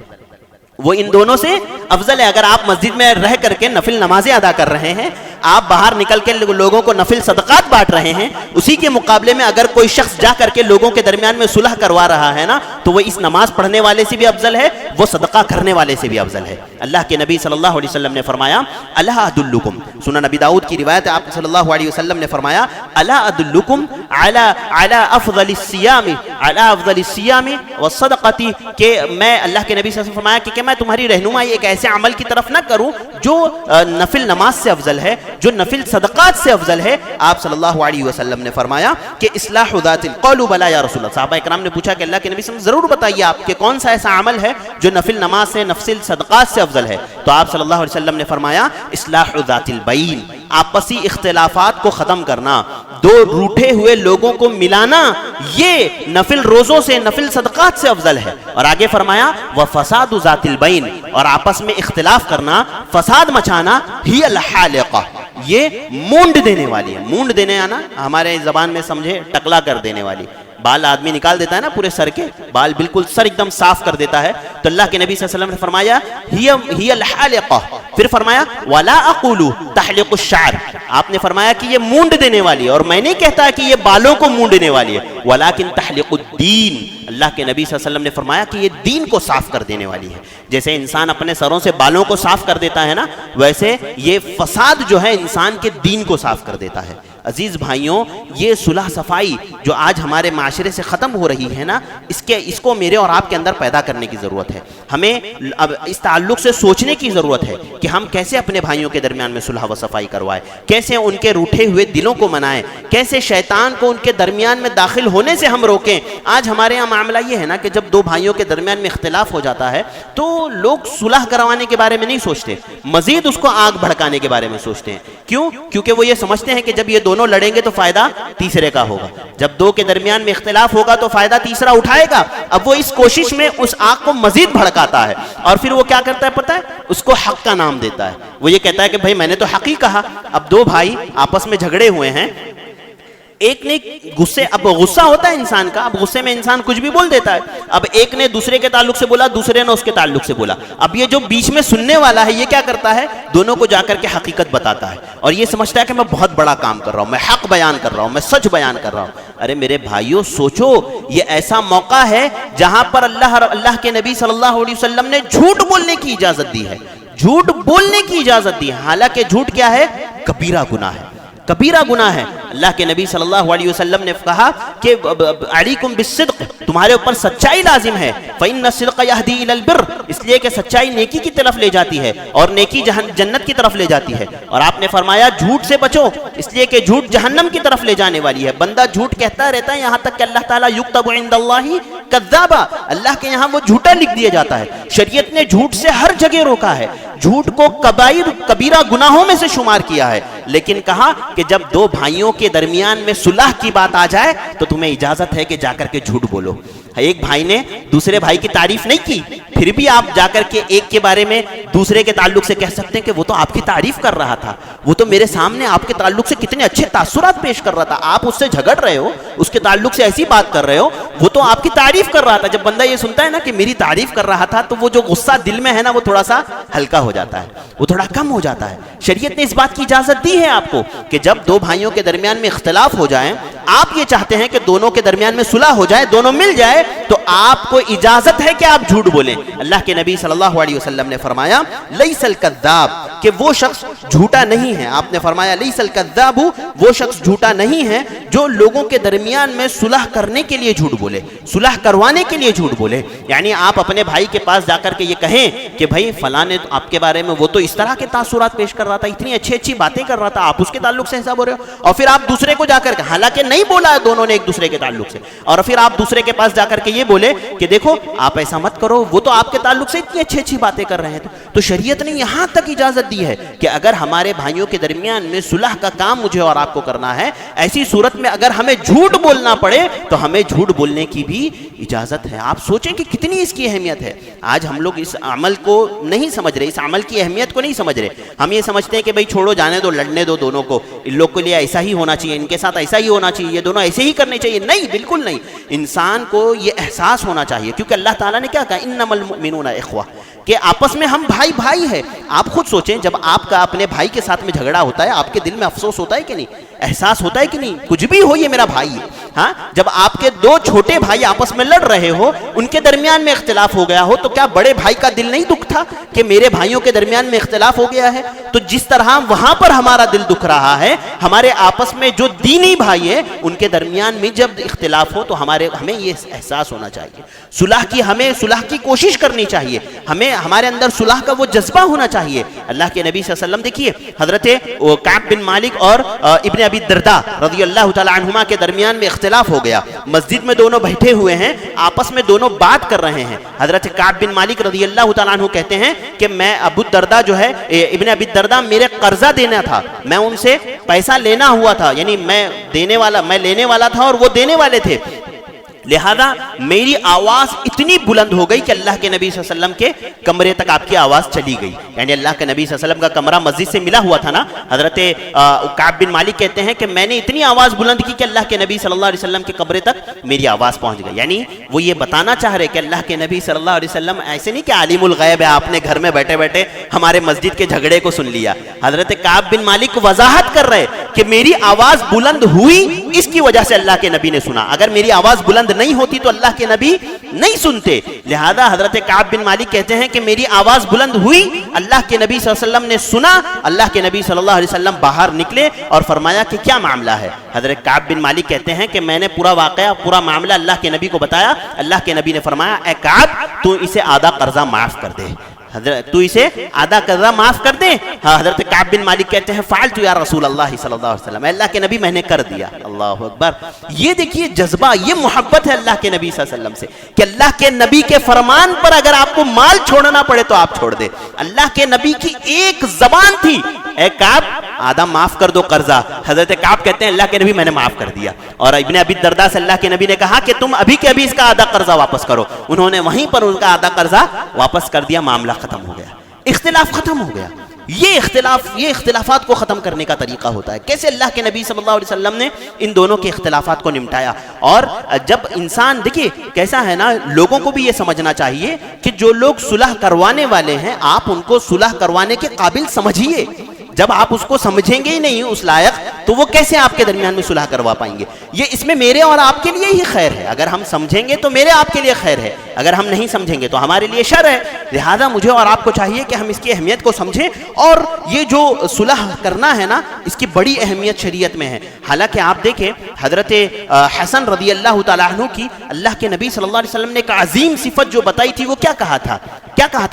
[SPEAKER 1] وہ ان دونوں سے افضل ہے. اگر آپ مسجد میں رہ کر کے نفل نمازیں ادا کر رہے ہیں, آپ باہر نکل کے لوگوں کو نفل صدقات بانٹ رہے ہیں, اسی کے مقابلے میں اگر کوئی شخص جا کر کے لوگوں کے درمیان میں صلح کروا رہا ہے نا, تو وہ اس نماز پڑھنے والے سے بھی افضل ہے, وہ صدقہ کرنے والے سے بھی افضل ہے. اللہ کے نبی صلی اللہ علیہ وسلم نے فرمایا الا ادلکم, سنن نبی داؤد کی روایت ہے, آپ صلی اللہ علیہ وسلم نے فرمایا الا ادلکم علی افضل الصیام والصدقۃ, کہ میں, اللہ کے نبی صلی اللہ علیہ وسلم فرمایا کہ میں تمہاری رہنمائی ایک ایسے عمل کی طرف نہ کروں جو نفل نماز سے افضل ہے, جو نفل صدقات سے افضل ہے. آپ صلی اللہ علیہ وسلم نے فرمایا کہ اصلاح ذات القول بلا یا رسول اللہ. صحابہ اکرام نے پوچھا کہ اللہ کے نبی صلی اللہ علیہ وسلم ضرور بتائیے آپ کہ کون سا ایسا عمل ہے جو نفل نماز سے, نفل صدقات سے افضل ہے. تو آپ صلی اللہ علیہ وسلم نے فرمایا اصلاح ذات البین, آپسی اختلافات کو ختم کرنا، دو روٹھے ہوئے لوگوں کو ملانا، یہ نفل روزوں سے، نفل صدقات سے افضل ہے۔ اور آگے فرمایا وَفَسَادُ ذَاتِ الْبَيْنِ، اور آپس میں اختلاف کرنا، فساد مچانا، ہی الحالقہ، یہ مونڈ دینے والی ہے۔ مونڈ دینے آنا ہمارے زبان میں سمجھے ٹکلا کر دینے والی، بال آدمی نکال دیتا ہے نا پورے سر کے، بال بالکل سر ایک دم صاف کر دیتا ہے، تو اللہ کے نبی صلی اللہ علیہ وسلم نے فرمایا ہی الحالقہ، پھر فرمایا وَلَا أَقُولُ تَحْلِقُ الشَّعْرِ، آپ نے فرمایا کہ یہ مونڈ دینے والی ہے، اور میں نہیں کہتا کہ یہ بالوں کو مونڈنے والی ہے، وَلَكِنْ تَحْلِقُ الدِّينِ، اللہ کے نبی صلی اللہ علیہ وسلم نے فرمایا کہ یہ دین کو صاف کر دینے والی ہے۔ جیسے انسان اپنے سروں سے بالوں کو صاف کر دیتا ہے نا، ویسے یہ فساد جو ہے انسان کے دین کو صاف کر دیتا ہے۔ عزیز بھائیوں، یہ صلح صفائی جو آج ہمارے معاشرے سے ختم ہو رہی ہے نا، اس کو میرے اور آپ کے اندر پیدا کرنے کی ضرورت ہے۔ ہمیں اب اس تعلق سے سوچنے کی ضرورت ہے کہ ہم کیسے اپنے بھائیوں کے درمیان میں صلح و صفائی کروائیں، کیسے ان کے روٹھے ہوئے دلوں کو منائیں، کیسے شیطان کو ان کے درمیان میں داخل ہونے سے ہم روکیں۔ آج ہمارے یہاں معاملہ یہ ہے نا کہ جب دو بھائیوں کے درمیان میں اختلاف ہو جاتا ہے تو لوگ صلح کروانے کے بارے میں نہیں سوچتے، مزید اس کو آگ بھڑکانے کے بارے میں سوچتے ہیں۔ کیوں؟ کیونکہ وہ یہ سمجھتے ہیں کہ جب یہ دونوں لڑیں گے تو فائدہ تیسرے کا ہوگا، جب دو کے درمیان میں اختلاف ہوگا تو فائدہ تیسرا اٹھائے گا۔ اب وہ اس کوشش میں اس آگ کو مزید بھڑکاتا ہے، اور پھر وہ کیا کرتا ہے پتہ ہے؟ اس کو حق کا نام دیتا ہے۔ وہ یہ کہتا ہے کہ بھائی میں نے تو حق ہی کہا۔ اب دو بھائی آپس میں جھگڑے ہوئے ہیں، ایک نے اب غصہ ہوتا ہے انسان کا، اب غصے میں انسان کچھ بھی بول دیتا ہے، اب ایک نے دوسرے کے تعلق سے بولا، دوسرے نے اس کے تعلق سے بولا، اب یہ جو بیچ میں سننے والا ہے یہ کیا کرتا ہے؟ دونوں کو جا کر کے حقیقت بتاتا ہے، اور یہ سمجھتا ہے کہ میں بہت بڑا کام کر رہا ہوں، میں حق بیان کر رہا ہوں، میں سچ بیان کر رہا ہوں۔ ارے میرے بھائیوں سوچو، یہ ایسا موقع ہے جہاں پر اللہ کے نبی صلی اللہ علیہ وسلم نے جھوٹ بولنے کی اجازت دی ہے، جھوٹ بولنے کی اجازت دی ہے، حالانکہ جھوٹ کیا ہے؟ کبیرہ گناہ ہے، کبیرہ گناہ ہے۔ اللہ کے نبی صلی اللہ علیہ وسلم نے کہا کہ علیکم بالصدق، تمہارے اوپر سچائی لازم ہے، فإن الصدق يهدي إلى البر، اس لیے کہ سچائی نیکی کی طرف لے جاتی ہے، اور نیکی جنت کی طرف لے جاتی ہے۔ اور آپ نے فرمایا جھوٹ سے بچو، اس لیے کہ جھوٹ جہنم کی طرف لے جانے والی ہے۔ بندہ جھوٹ کہتا رہتا ہے یہاں تک کہ اللہ تعالیٰ یکتب عند اللہ کذابا، اللہ کے یہاں وہ جھوٹا لکھ دیا جاتا ہے۔ شریعت نے جھوٹ سے ہر جگہ روکا ہے، جھوٹ کو کبیرہ گناہوں میں سے شمار کیا ہے، لیکن کہا کہ جب دو بھائیوں کے درمیان میں صلح کی بات آ جائے تو تمہیں اجازت ہے کہ جا کر کے جھوٹ بولو۔ ایک بھائی نے دوسرے بھائی کی تعریف نہیں کی، پھر بھی آپ جا کر کے ایک کے بارے میں دوسرے کے تعلق سے کہہ سکتے ہیں کہ وہ تو آپ کی تعریف کر رہا تھا، وہ تو میرے سامنے آپ کے تعلق سے کتنے اچھے تاثرات پیش کر رہا تھا، آپ اس سے جھگڑ رہے ہو، اس کے تعلق سے ایسی بات کر رہے ہو، وہ تو آپ کی تعریف کر رہا تھا۔ جب بندہ یہ سنتا ہے نا کہ میری تعریف کر رہا تھا تو وہ جو غصہ دل میں ہے نا وہ تھوڑا سا ہلکا ہو جاتا ہے، وہ تھوڑا کم ہو جاتا ہے۔ شریعت نے اس بات کی اجازت دی ہے آپ کو کہ جب دو بھائیوں کے درمیان میں اختلاف ہو جائیں، آپ یہ چاہتے ہیں کہ دونوں کے درمیان میں صلح ہو جائے، دونوں مل جائے، تو آپ کو اجازت ہے کہ آپ جھوٹ بولیں۔ اللہ کے نبی صلی اللہ علیہ وسلم نے فرمایا لیس الکذاب، کہ وہ شخص جھوٹا نہیں ہے۔ آپ نے فرمایا لیس الکذاب، وہ شخص جھوٹا نہیں ہے جو لوگوں کے درمیان میں صلح کرنے کے لیے جھوٹ بولے، صلح کروانے کے لیے جھوٹ بولے۔ یعنی آپ اپنے بھائی کے پاس جا کر کے یہ کہیں کہ بھائی فلاں نے آپ کے بارے میں وہ تو اس طرح کے تاثرات پیش کر رہا تھا، اتنی اچھی اچھی باتیں کر رہا تھا، آپ اس کے تعلق سے ایسا بول رہے ہو، اور پھر آپ دوسرے کو جا کر کے، حالانکہ نہیں بولا ہے دونوں نے ایک دوسرے کے تعلق سے، اور پھر آپ دوسرے کے پاس جا کر کے یہ بولے کہ دیکھو آپ ایسا مت کرو، وہ تو آپ کے تعلق سے اتنی اچھی اچھی باتیں کر رہے ہیں۔ تو شریعت نے یہاں تک اجازت دی ہے کہ اگر ہمارے بھائیوں کے درمیان میں صلح کا کام مجھے اور آپ کو کرنا ہے، ایسی صورت میں اگر ہمیں جھوٹ بولنا پڑے تو ہمیں جھوٹ بولنے کی بھی اجازت ہے۔ آپ سوچیں کہ کتنی اس کی اہمیت ہے۔ آج ہم لوگ اس عمل کو نہیں سمجھ رہے، اس عمل کی اہمیت کو نہیں سمجھ رہے۔ ہم یہ سمجھتے ہیں کہ بھائی چھوڑو جانے دو، لڑنے دو دونوں کو، ان لوگ کے لیے ایسا ہی ہونا چاہیے، ان کے ساتھ ایسا ہی ہونا چاہیے، یہ دونوں ایسے ہی کرنے چاہیے۔ نہیں، بالکل نہیں۔ انسان کو یہ احساس ہونا چاہیے، کیونکہ اللہ تعالیٰ نے کیا کہا انما المؤمنون اخوہ، کہ آپس میں ہم بھائی بھائی ہیں۔ آپ خود سوچیں جب آپ کا اپنے بھائی کے ساتھ میں جھگڑا ہوتا ہے، آپ کے دل میں افسوس ہوتا ہے کہ نہیں، احساس ہوتا ہے کہ نہیں؟ کچھ بھی ہو یہ میرا بھائی ہے۔ ہاں، جب آپ کے دو چھوٹے بھائی آپس میں لڑ رہے ہو، ان کے درمیان میں اختلاف ہو گیا ہو، تو کیا بڑے بھائی کا دل نہیں دکھ تھا کہ میرے بھائیوں کے درمیان میں اختلاف ہو گیا ہے؟ تو جس طرح وہاں پر ہمارا دل دکھ رہا ہے، ہمارے آپس میں جو دینی بھائی ہیں ان کے درمیان میں جب اختلاف ہو تو ہمیں یہ احساس ہونا چاہیے۔ ہمیں صلح کی کوشش کرنی چاہیے، ہمیں ہمارے اندر صلح کا وہ جذبہ ہونا چاہیے. اللہ کے نبی صلی اللہ علیہ وسلم دیکھیے حضرت کعب بن مالک اور ابن ابی الدرداء رضی اللہ تعالی عنہما کے درمیان میں اختلاف ہو گیا. مسجد میں دونوں بیٹھے ہوئے ہیں, آپس میں دونوں بات کر رہے ہیں. حضرت کعب بن مالک رضی اللہ تعالیٰ عنہ کہتے ہیں کہ میں ابو الدرداء جو ہے ابن ابی الدرداء میرے قرضہ دینا تھا, میں ان سے پیسہ لینا ہوا تھا, یعنی میں لینے والا تھا اور وہ دینے والے تھے, لہذا میری آواز اتنی بلند ہو گئی کہ اللہ کے نبی صلی اللہ علیہ وسلم کے کمرے تک آپ کی آواز چلی گئی. یعنی اللہ کے نبی صلی اللہ علیہ وسلم کا کمرہ مسجد سے ملا ہوا تھا نا. حضرت کعب بن مالک کہتے ہیں کہ میں نے اتنی آواز بلند کی کہ اللہ کے نبی صلی اللہ علیہ وسلم کے کمرے تک میری آواز پہنچ گئی. یعنی وہ یہ بتانا چاہ رہے کہ اللہ کے نبی صلی اللہ علیہ وسلم ایسے نہیں کہ عالم الغیب ہے, آپ نے گھر میں بیٹھے بیٹھے ہمارے مسجد کے جھگڑے کو سن لیا. حضرت کعب بن مالک وضاحت کر رہے کہ میری آواز بلند ہوئی, اس کی وجہ سے اللہ کے نبی نے سنا. اگر میری آواز بلند نہیں ہوتی تو اللہ کے نبی نہیں سنتے. لہذا حضرت کعب بن مالک کہتے ہیں کہ میری آواز بلند ہوئی, اللہ کے نبی صلی اللہ علیہ وسلم نے سنا. اللہ کے نبی صلی اللہ علیہ وسلم باہر نکلے اور فرمایا کہ کیا معاملہ ہے. حضرت کعب بن مالک کہتے ہیں کہ میں نے پورا واقعہ, پورا معاملہ اللہ کے نبی کو بتایا. اللہ کے نبی نے فرمایا اے کعب تو اسے آدھا قرضہ معاف کر دے, تو اسے آدھا قرضہ معاف کر دیں. حضرت کعب بن مالک کہتے ہیں فعلت یا رسول اللہ صلی اللہ علیہ وسلم, اللہ کے نبی میں نے کر دیا. اللہ اکبر. یہ دیکھیے جذبہ, یہ محبت ہے اللہ کے نبی صلی اللہ علیہ وسلم سے کہ اللہ کے نبی کے فرمان پر اگر آپ کو مال چھوڑنا پڑے تو آپ چھوڑ دے. اللہ کے نبی کی ایک زبان تھی, اے کعب آدھا معاف کر دو قرضہ. حضرت کعب کہتے ہیں اللہ کے نبی میں نے معاف کر دیا. اور ابن ابی الدرداء سے اللہ کے نبی نے کہا کہ تم ابھی کے ابھی اس کا آدھا قرضہ واپس کرو. انہوں نے وہیں پر ان کا آدھا قرضہ واپس کر دیا, معاملہ ختم ہو گیا, اختلاف ختم ہو گیا. یہ اختلافات کو ختم کرنے کا طریقہ ہوتا ہے. کیسے اللہ کے نبی صلی اللہ علیہ وسلم نے ان دونوں کے اختلافات کو نمٹایا. اور جب انسان دیکھیے کیسا ہے نا, لوگوں کو بھی یہ سمجھنا چاہیے کہ جو لوگ صلح کروانے والے ہیں آپ ان کو صلح کروانے کے قابل سمجھیے. جب آپ اس کو سمجھیں گے ہی نہیں اس لائق تو وہ کیسے آپ کے درمیان میں صلح کروا پائیں گے. یہ اس میں میرے اور آپ کے لیے ہی خیر ہے. اگر ہم سمجھیں گے تو میرے آپ کے لیے خیر ہے, اگر ہم نہیں سمجھیں گے تو ہمارے لیے شر ہے. لہذا مجھے اور آپ کو چاہیے کہ ہم اس کی اہمیت کو سمجھیں. اور یہ جو صلح کرنا ہے نا, اس کی بڑی اہمیت شریعت میں ہے. حالانکہ آپ دیکھیں حضرت حسن رضی اللہ تعالیٰ عنہ کی اللہ کے نبی صلی اللہ علیہ وسلم نے ایک عظیم صفت جو بتائی تھی, وہ کیا کہا تھا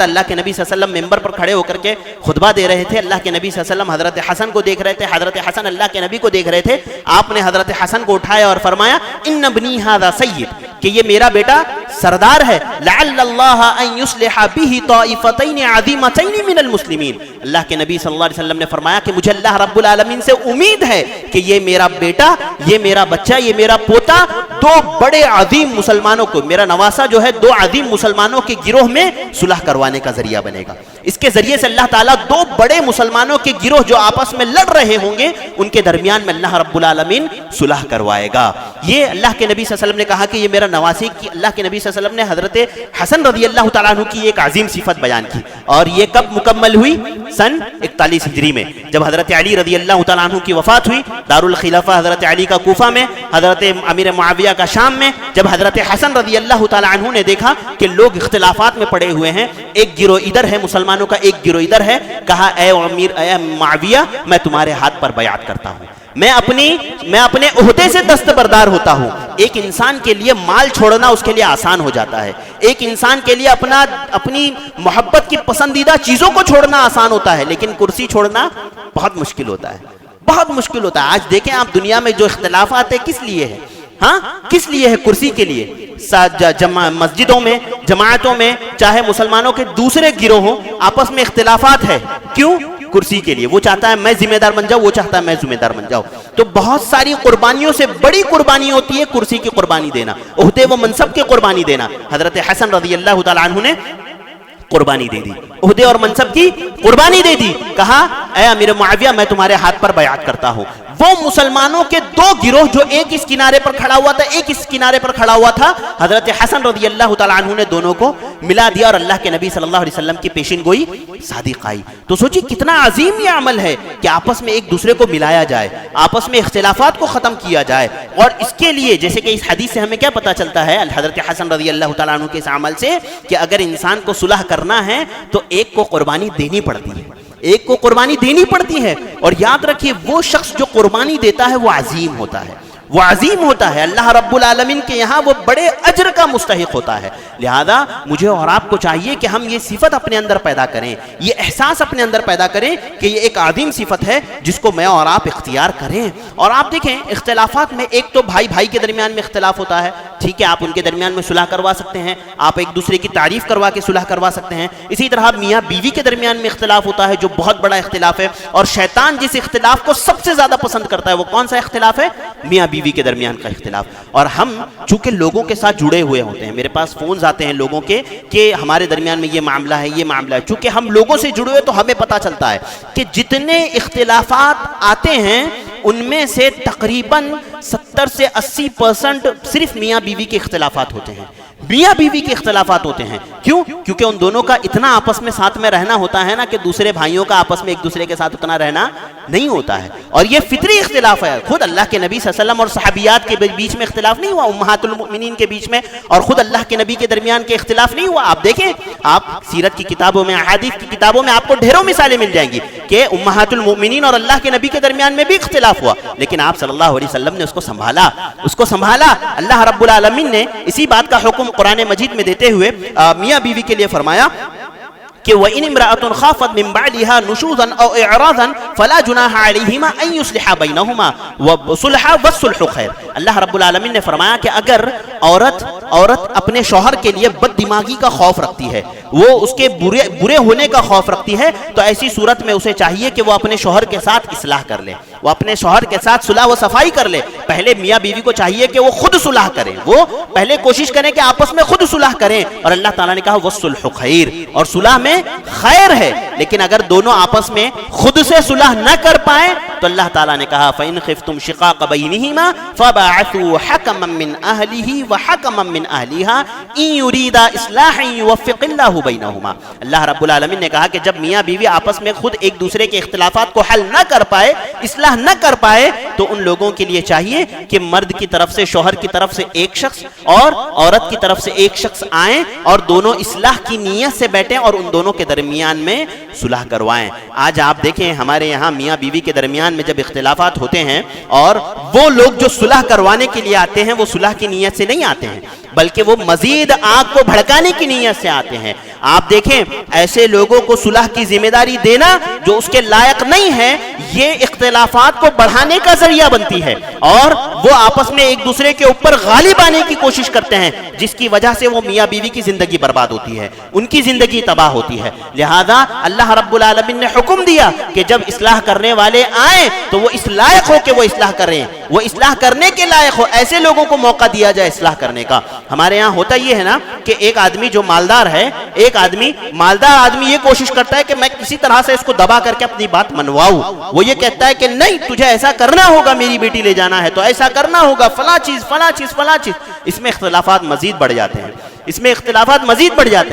[SPEAKER 1] اللہ کے نبی صلی اللہ علیہ وسلم ممبر پر کھڑے ہو کر کے خطبہ دے رہے تھے. اللہ کے نبی صلی اللہ علیہ وسلم حضرت حسن کو دیکھ رہے تھے, حضرت حسن اللہ کے نبی کو دیکھ رہے تھے. آپ نے حضرت حسن کو اٹھایا اور فرمایا ان ابنی ھذا سید, کہ یہ میرا بیٹا سردار ہے. لعل اللہ ان یصلح به طائفتین عظیمتین من المسلمین. اللہ کے نبی صلی اللہ علیہ وسلم نے فرمایا کہ مجھے اللہ رب العالمین سے امید ہے کہ یہ میرا بیٹا, یہ میرا بچہ, یہ میرا پوتا دو بڑے عظیم مسلمانوں کو, میرا نواسا جو ہے دو عظیم مسلمانوں کے گروہ میں صلح کروانے کا ذریعہ بنے گا. اس کے ذریعے سے اللہ تعالیٰ دو بڑے مسلمانوں کے گروہ جو آپس میں لڑ رہے ہوں گے ان کے درمیان میں اللہ رب العالمین صلح کروائے گا. یہ اللہ کے نبی صلی اللہ علیہ وسلم نے کہا کہ یہ میرا نواسی کی. اللہ کے نبی صلی اللہ علیہ وسلم نے حضرت حسن رضی اللہ تعالیٰ عنہ کی ایک عظیم صفت بیان کی. اور یہ کب مکمل ہوئی؟ سن 41 ہجری میں, جب حضرت علی رضی اللہ تعالیٰ عنہ کی وفات ہوئی. دارالخلافہ حضرت علی کا کوفہ میں, حضرت امیر معاویہ کا شام میں. جب حضرت حسن رضی اللہ تعالیٰ عنہ نے دیکھا کہ لوگ اختلافات میں پڑے ہوئے ہیں, ایک گروہ ادھر ہے مسلمانوں کا, ایک گروہ ادھر ہے, کہا اے معاویہ میں تمہارے ہاتھ پر بیعت کرتا ہوں, میں اپنے عہدے سے دستبردار ہوتا ہوں. ایک انسان کے لیے مال چھوڑنا اس کے لیے آسان ہو جاتا ہے, ایک انسان کے لیے اپنی محبت کی پسندیدہ چیزوں کو چھوڑنا آسان ہوتا ہے, لیکن کرسی چھوڑنا بہت مشکل ہوتا ہے, بہت مشکل ہوتا ہے. آج دیکھیں آپ دنیا میں جو اختلافات ہیں کس لیے ہے؟ ہاں کس لیے ہے؟ کرسی کے لیے. مسجدوں میں, جماعتوں میں, چاہے مسلمانوں کے دوسرے گروہ ہوں, آپس میں اختلافات ہے. کیوں؟ کرسی کے لیے. وہ چاہتا ہے میں ذمہ دار بن جاؤں, وہ چاہتا ہے میں ذمہ دار بن جاؤں. تو بہت ساری قربانیوں سے بڑی قربانی ہوتی ہے کرسی کی قربانی دینا, عہدے و منصب کی قربانی دینا. حضرت حسن رضی اللہ تعالیٰ عنہ نے قربانی دے دی, عہدے اور منصب کی قربانی دے دی. کہا اے امیر معاویہ میں تمہارے ہاتھ پر بیعت کرتا ہوں. وہ مسلمانوں کے دو گروہ جو ایک اس کنارے پر کھڑا ہوا تھا, ایک اس کنارے پر کھڑا ہوا تھا, حضرت حسن رضی اللہ تعالیٰ عنہ نے دونوں کو ملا دیا اور اللہ کے نبی صلی اللہ علیہ وسلم کی پیشین گوئی صادق آئی. تو سوچی کتنا عظیم یہ عمل ہے کہ آپس میں ایک دوسرے کو ملایا جائے, آپس میں اختلافات کو ختم کیا جائے. اور اس کے لیے جیسے کہ اس حدیث سے ہمیں کیا پتا چلتا ہے حضرت حسن رضی اللہ تعالیٰ عنہ کے اس عمل سے, کہ اگر انسان کو صلح کرنا ہے تو ایک کو قربانی دینی پڑتی ہے, ایک کو قربانی دینی پڑتی ہے. اور یاد رکھیے وہ شخص جو قربانی دیتا ہے وہ عظیم ہوتا ہے, وہ عظیم ہوتا ہے، اللہ رب العالمین کے یہاں وہ بڑے اجر کا مستحق ہوتا ہے۔ لہذا مجھے اور آپ کو چاہیے کہ ہم یہ صفت اپنے اندر پیدا کریں، یہ احساس اپنے اندر پیدا کریں کہ یہ ایک عظیم صفت ہے جس کو میں اور آپ اختیار کریں۔ اور آپ دیکھیں اختلافات میں ایک تو بھائی بھائی کے درمیان میں اختلاف ہوتا ہے، ٹھیک ہے، آپ ان کے درمیان میں صلح کروا سکتے ہیں، آپ ایک دوسرے کی تعریف کروا کے صلح کروا سکتے ہیں۔ اسی طرح میاں بیوی کے درمیان میں اختلاف ہوتا ہے جو بہت بڑا اختلاف ہے، اور شیطان جس اختلاف کو سب سے زیادہ پسند کرتا ہے وہ کون سا اختلاف ہے؟ میاں بیوی کے درمیان کا اختلاف۔ اور ہم چونکہ لوگوں کے ساتھ جڑے ہوئے ہوتے ہیں، میرے پاس فونز آتے ہیں لوگوں کے کہ ہمارے درمیان میں یہ معاملہ ہے، یہ معاملہ ہے، چونکہ ہم لوگوں سے جڑے ہوئے تو ہمیں پتہ چلتا ہے کہ جتنے اختلافات آتے ہیں ان میں سے تقریباً 70 سے 80% صرف میاں بیوی کے اختلافات ہوتے ہیں، میاں بیوی کے اختلافات ہوتے ہیں۔ کیوں؟ کیونکہ ان دونوں کا اتنا آپس میں ساتھ میں رہنا ہوتا ہے نا کہ دوسرے بھائیوں کا آپس میں ایک دوسرے کے ساتھ اتنا رہنا نہیں ہوتا ہے، اور یہ فطری اختلاف ہے۔ خود اللہ کے نبی صلی اللہ علیہ وسلم اور صحابیات کے بیچ میں اختلاف نہیں ہوا، امہات المؤمنین کے بیچ میں اور خود اللہ کے نبی کے درمیان کے اختلاف نہیں ہوا۔ آپ دیکھیں، آپ سیرت کی کتابوں میں، احادیث کی کتابوں میں آپ کو ڈھیروں مثالیں مل جائیں گی کہ امہات المؤمنین اور اللہ کے نبی کے درمیان میں بھی اختلاف ہوا، لیکن آپ صلی اللہ علیہ وسلم نے اس کو سنبھالا۔ اللہ رب العالمین نے اسی بات کا حکم قرآن مجید میں دیتے ہوئے میاں بیوی کے لیے فرمایا کہ وَإِنِ امْرَأَةٌ خَافَتْ مِنْ بَعْلِهَا نُشُوزًا أَوْ إِعْرَاضًا فَلَا جُنَاحَ عَلَيْهِمَا أَنْ يُصْلِحَا بَيْنَهُمَا وَالصُّلْحُ خَيْرٌ۔ اللہ رب العالمین نے فرمایا کہ اگر عورت اپنے شوہر کے لیے بد دماغی کا خوف رکھتی ہے، وہ اس کے برے ہونے کا خوف رکھتی ہے، تو ایسی صورت میں اسے چاہیے کہ وہ اپنے شوہر کے ساتھ اصلاح کر لے، وہ اپنے شوہر کے ساتھ صلح و صفائی کر لے۔ پہلے میاں بیوی کو چاہیے کہ وہ خود صلح کریں، وہ پہلے کوشش کریں کہ آپس میں خود صلح کریں، اور اللہ تعالیٰ نے کہا وَالصُّلْحُ خَيْرٌ، اور صلح میں خیر ہے۔ لیکن اگر دونوں آپس میں خود سے صلح نہ کر پائیں تو اللہ تعالیٰ نے کہا فَإِنْ خِفْتُمْ شِقَاقَ بَيْنِهِمَا فَبَعَثُوا حَكَمًا مِّنْ أَهْلِهِ وَحَكَمًا مِّنْ أَهْلِهَا إِنْ يُرِيدَا إِصْلَاحًا يُوَفِّقِ اللَّهُ بَيْنَهُمَا۔ اللہ رب العالمین نے کہا کہ جب میاں بیوی آپس میں خود ایک دوسرے کے اختلافات کو حل نہ کر پائے، اصلاح نہ کر پائے، تو ان لوگوں کے لیے چاہیے کہ مرد کی طرف سے، شوہر کی طرف سے ایک شخص اور عورت کی طرف سے ایک شخص آئیں اور دونوں اصلاح کی نیت سے بیٹھیں اور ان دونوں کے درمیان میں صلح کروائیں۔ آج آپ دیکھیں ہمارے یہاں میاں بیوی کے درمیان میں جب اختلافات ہوتے ہیں اور وہ لوگ جو صلح کروانے کے لیے آتے ہیں وہ صلح کی نیت سے نہیں آتے ہیں، بلکہ وہ مزید آگ کو بھڑکانے کی نیت سے آتے ہیں۔ آپ دیکھیں ایسے لوگوں کو صلح کی ذمہ داری دینا جو اس کے لائق نہیں ہے، یہ اختلافات کو بڑھانے کا ذریعہ بنتی ہے، اور وہ آپس میں ایک دوسرے کے اوپر غالب آنے کی کوشش کرتے ہیں، جس کی وجہ سے وہ میاں بیوی کی زندگی برباد ہوتی ہے، ان کی زندگی تباہ ہوتی ہے۔ لہذا اللہ رب العالمین نے حکم دیا کہ جب اصلاح کرنے والے آئیں تو وہ اس لائق ہو کہ وہ اصلاح کریں، وہ اصلاح کرنے کے لائق ہو، ایسے لوگوں کو موقع دیا جائے اصلاح کرنے کا۔ ہمارے یہاں ہوتا یہ ہے نا کہ ایک آدمی جو مالدار ہے، مالدار آدمی یہ کوشش کرتا ہے کہ میں کسی طرح سے اس کو دبا کر کے اپنی بات منواؤں۔ وہ یہ کہتا ہے کہ نہیں، تجھے ایسا کرنا ہوگا، میری بیٹی لے جانا ہے تو ایسا کرنا ہوگا، فلاں چیز فلاں چیز فلاں چیز۔ اس میں اختلافات مزید بڑھ جاتے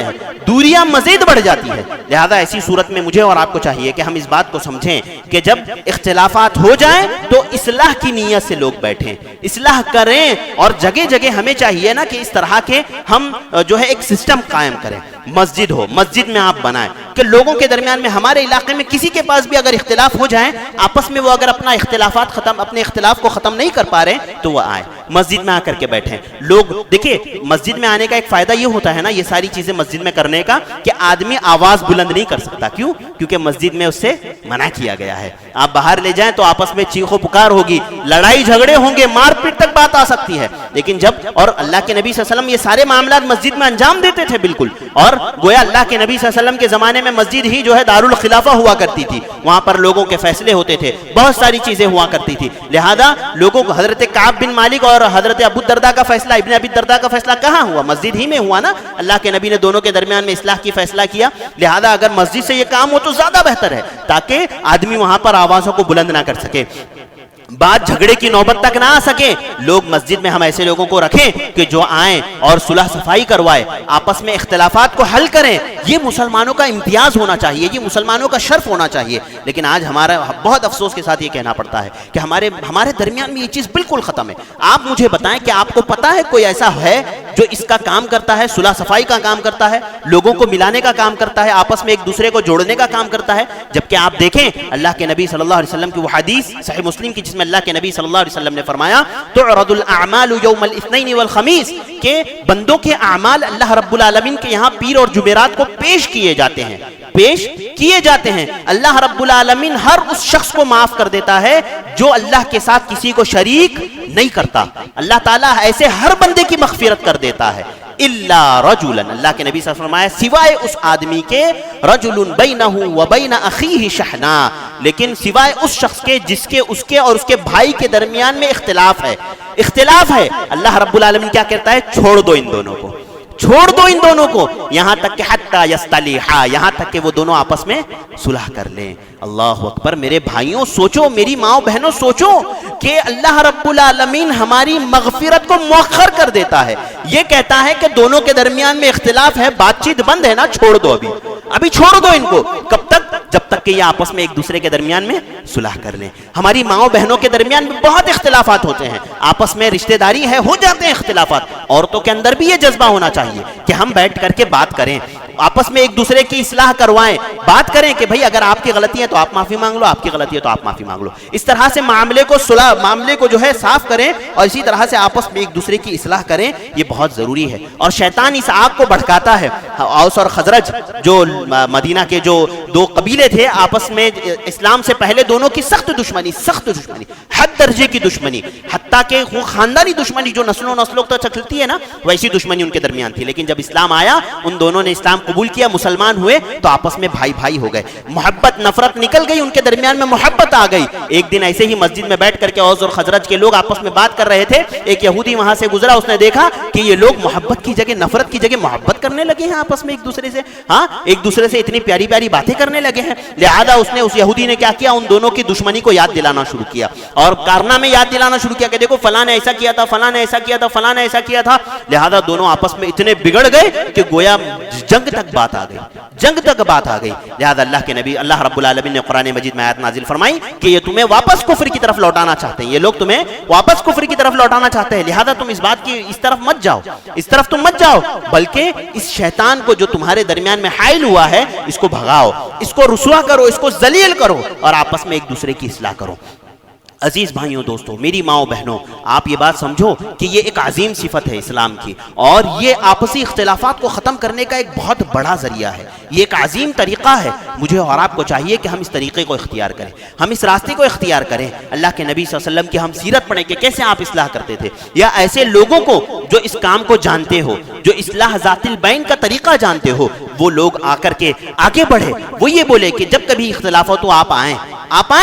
[SPEAKER 1] ہیں، دوریاں مزید بڑھ جاتی ہے۔ لہذا ایسی صورت میں مجھے اور آپ کو چاہیے کہ ہم اس بات کو سمجھیں کہ جب اختلافات ہو جائیں تو اصلاح کی نیت سے لوگ بیٹھیں، اصلاح کریں، اور جگہ جگہ ہمیں چاہیے نا کہ اس طرح کے ہم جو ہے ایک سسٹم قائم کریں۔ مسجد ہو، مسجد میں آپ بنائیں کہ لوگوں کے درمیان میں، ہمارے علاقے میں کسی کے پاس بھی اگر اختلاف ہو جائیں آپس میں، وہ اگر اپنے اختلاف کو ختم نہیں کر پا رہے تو وہ آئیں مسجد میں آ کر کے بیٹھیں۔ لوگ دیکھیں مسجد میں آنے کا ایک فائدہ یہ ہوتا ہے نا، یہ ساری چیزیں مسجد میں کرنے کا، کہ آدمی آواز بلند نہیں کر سکتا۔ کیوں؟ کیونکہ مسجد میں اس سے منع کیا گیا ہے۔ آپ باہر لے جائیں تو آپس میں چیخ و پکار ہوگی، لڑائی جھگڑے ہوں گے، مار پیٹ تک بات آ سکتی ہے۔ لیکن جب، اور اللہ کے نبی صلی اللہ علیہ وسلم یہ سارے معاملات مسجد میں انجام دیتے تھے بالکل، اور گویا اللہ کے نبی صلی اللہ علیہ وسلم کے زمانے میں مسجد ہی جو ہے دارالخلافہ ہوا کرتی تھی، وہاں پر لوگوں کے فیصلے ہوتے تھے، بہت ساری چیزیں ہوا کرتی تھی۔ لہذا لوگوں کو، حضرت کعب بن مالک اور حضرت ابو الدرداء کا فیصلہ، ابن ابی الدرداء کا فیصلہ کہاں ہوا؟ مسجد ہی میں ہوا نا۔ اللہ کے نبی نے دونوں کے درمیان میں اصلاح کی فیصلہ کیا۔ لہذا اگر مسجد سے یہ کام ہو تو زیادہ بہتر ہے، تاکہ آدمی وہاں پر آوازوں کو بلند نہ کر سکے، بات جھگڑے کی نوبت تک نہ آ سکے۔ لوگ مسجد میں ہم ایسے لوگوں کو رکھیں کہ جو آئیں اور صلح صفائی کروائے، آپس میں اختلافات کو حل کریں۔ یہ مسلمانوں کا امتیاز ہونا چاہیے، یہ مسلمانوں کا شرف ہونا چاہیے۔ لیکن آج ہمارا بہت افسوس کے ساتھ یہ کہنا پڑتا ہے کہ ہمارے درمیان میں یہ چیز بالکل ختم ہے۔ آپ مجھے بتائیں کہ آپ کو پتا ہے کوئی ایسا ہے جو اس کا کام کرتا ہے، صلح صفائی کا کام کرتا ہے، لوگوں کو ملانے کا کام کرتا ہے، آپس میں ایک دوسرے کو جوڑنے کا کام کرتا ہے. جبکہ آپ دیکھیں اللہ کے نبی صلی اللہ علیہ وسلم کی وہ حدیث صحیح مسلم کی جس میں اللہ کے نبی صلی اللہ علیہ وسلم نے فرمایا تعرض الاعمال یوم الاثنین والخمیس، کہ بندوں کے اعمال اللہ رب العالمین کے یہاں پیر اور جمعرات کو پیش کیے جاتے ہیں، پیش کیے جاتے ہیں. اللہ رب العالمین ہر اس شخص کو معاف کر دیتا ہے جو اللہ کے ساتھ کسی کو شریک نہیں کرتا. اللہ تعالیٰ ایسے ہر بندے کی مغفرت کر دیتا ہے. الا رجلا، اللہ کے نبی صلی اللہ علیہ وسلم فرمایا سوائے اس آدمی کے رجل بینہ و بین اخیہ شحنا، لیکن سوائے اس شخص کے جس کے اس کے اور اس کے بھائی کے درمیان میں اختلاف ہے. اختلاف ہے، اللہ رب العالمین کیا کہتا ہے؟ چھوڑ دو ان دونوں کو، چھوڑ دو ان دونوں کو، یہاں تک کہ حتی یستلیحا، یہاں تک کہ وہ دونوں آپس میں صلح کر لیں. اللہ اکبر. میرے بھائیوں سوچو، میری ماؤں بہنوں سوچو کہ اللہ رب العالمین ہماری مغفرت کو مؤخر کر دیتا ہے. یہ کہتا ہے کہ دونوں کے درمیان میں اختلاف ہے، بات چیت بند ہے نا، چھوڑ دو، ابھی چھوڑ دو ان کو. کب تک؟ جب تک کہ یہ آپس میں ایک دوسرے کے درمیان میں صلح کر لیں. ہماری ماؤں بہنوں کے درمیان میں بہت اختلافات ہوتے ہیں، آپس میں رشتہ داری ہے، ہو جاتے ہیں اختلافات. عورتوں کے اندر بھی یہ جذبہ ہونا چاہیے کہ ہم بیٹھ کر کے بات کریں، آپس میں ایک دوسرے کی اصلاح کروائیں، بات کریں کہ بھائی اگر آپ کی غلطی ہے تو آپ معافی مانگ لو، آپ کی غلطی ہے تو آپ معافی مانگ لو. اس طرح سے معاملے کو جو ہے صاف کریں اور اسی طرح سے آپس میں ایک دوسرے کی اصلاح کریں. یہ بہت ضروری ہے. اور شیطان اس آگ کو بھڑکاتا ہے. اوس اور خزرج جو مدینہ کے جو دو قبیلے تھے، آپس میں اسلام سے پہلے دونوں کی سخت دشمنی، حد درجے کی دشمنی، حتیٰ کہ وہ خاندانی دشمنی جو نسلوں تک چلتی ہے نا، ویسی دشمنی ان کے درمیان تھی. لیکن جب اسلام آیا، ان دونوں نے اسلام قبول کیا، مسلمان ہوئے تو آپس میں بھائی ہو گئے. محبت نفرت نکل گئی، ان کے درمیان میں محبت آ گئی. ایک دن ایسے ہی مسجد میں بیٹھ کر کے اوس اور خزرج کے لوگ آپس میں بات کر رہے تھے. ایک یہودی وہاں سے گزرا، اس نے دیکھا کہ یہ لوگ محبت کی جگہ نفرت کی جگہ محبت کرنے لگے ہیں آپس میں ایک دوسرے سے. ایک دوسرے سے اتنی پیاری پیاری باتیں کرنے لگے ہیں. لہذا اس یہودی نے کیا کیا؟ ان دونوں کی دشمنی کو یاد دلانا شروع کیا اور کارنامے یاد دلانا شروع کیا کہ دیکھو فلاں نے ایسا کیا تھا، فلاں نے ایسا کیا تھا، فلاں نے ایسا کیا تھا. لہذا دونوں آپس میں اتنے بگڑ گئے کہ گویا جنگ تک بات آ گئی. لہذا اللہ کے نبی اللہ رب العالمین نے قرآن مجید میں آیت نازل فرمائی کہ یہ تمہیں واپس کفر کی طرف لوٹانا چاہتے ہیں، یہ لوگ تمہیں واپس کفر کی طرف لوٹانا چاہتے ہیں. لہذا تم اس بات کی اس طرف مت جاؤ، بلکہ اس شیطان کو جو تمہارے درمیان میں حائل ہوا ہے اس کو بھگاؤ، اس کو رسوا کرو، اس کو ذلیل کرو اور آپس میں ایک دوسرے کی اصلاح کرو. عزیز بھائیوں دوستوں، میری ماؤں بہنوں، آپ یہ بات سمجھو کہ یہ ایک عظیم صفت ہے اسلام کی، اور یہ آپسی اختلافات کو ختم کرنے کا ایک بہت بڑا ذریعہ ہے. یہ ایک عظیم طریقہ ہے. مجھے اور آپ کو چاہیے کہ ہم اس طریقے کو اختیار کریں، ہم اس راستے کو اختیار کریں. اللہ کے نبی صلی اللہ علیہ وسلم کی ہم سیرت پڑھیں کہ کیسے آپ اصلاح کرتے تھے، یا ایسے لوگوں کو جو اس کام کو جانتے ہو، جو اصلاح ذات البین کا طریقہ جانتے ہو، وہ لوگ آ کر کے آگے بڑھے، وہ یہ بولے کہ جب کبھی اختلاف ہو تو آپ آئیں،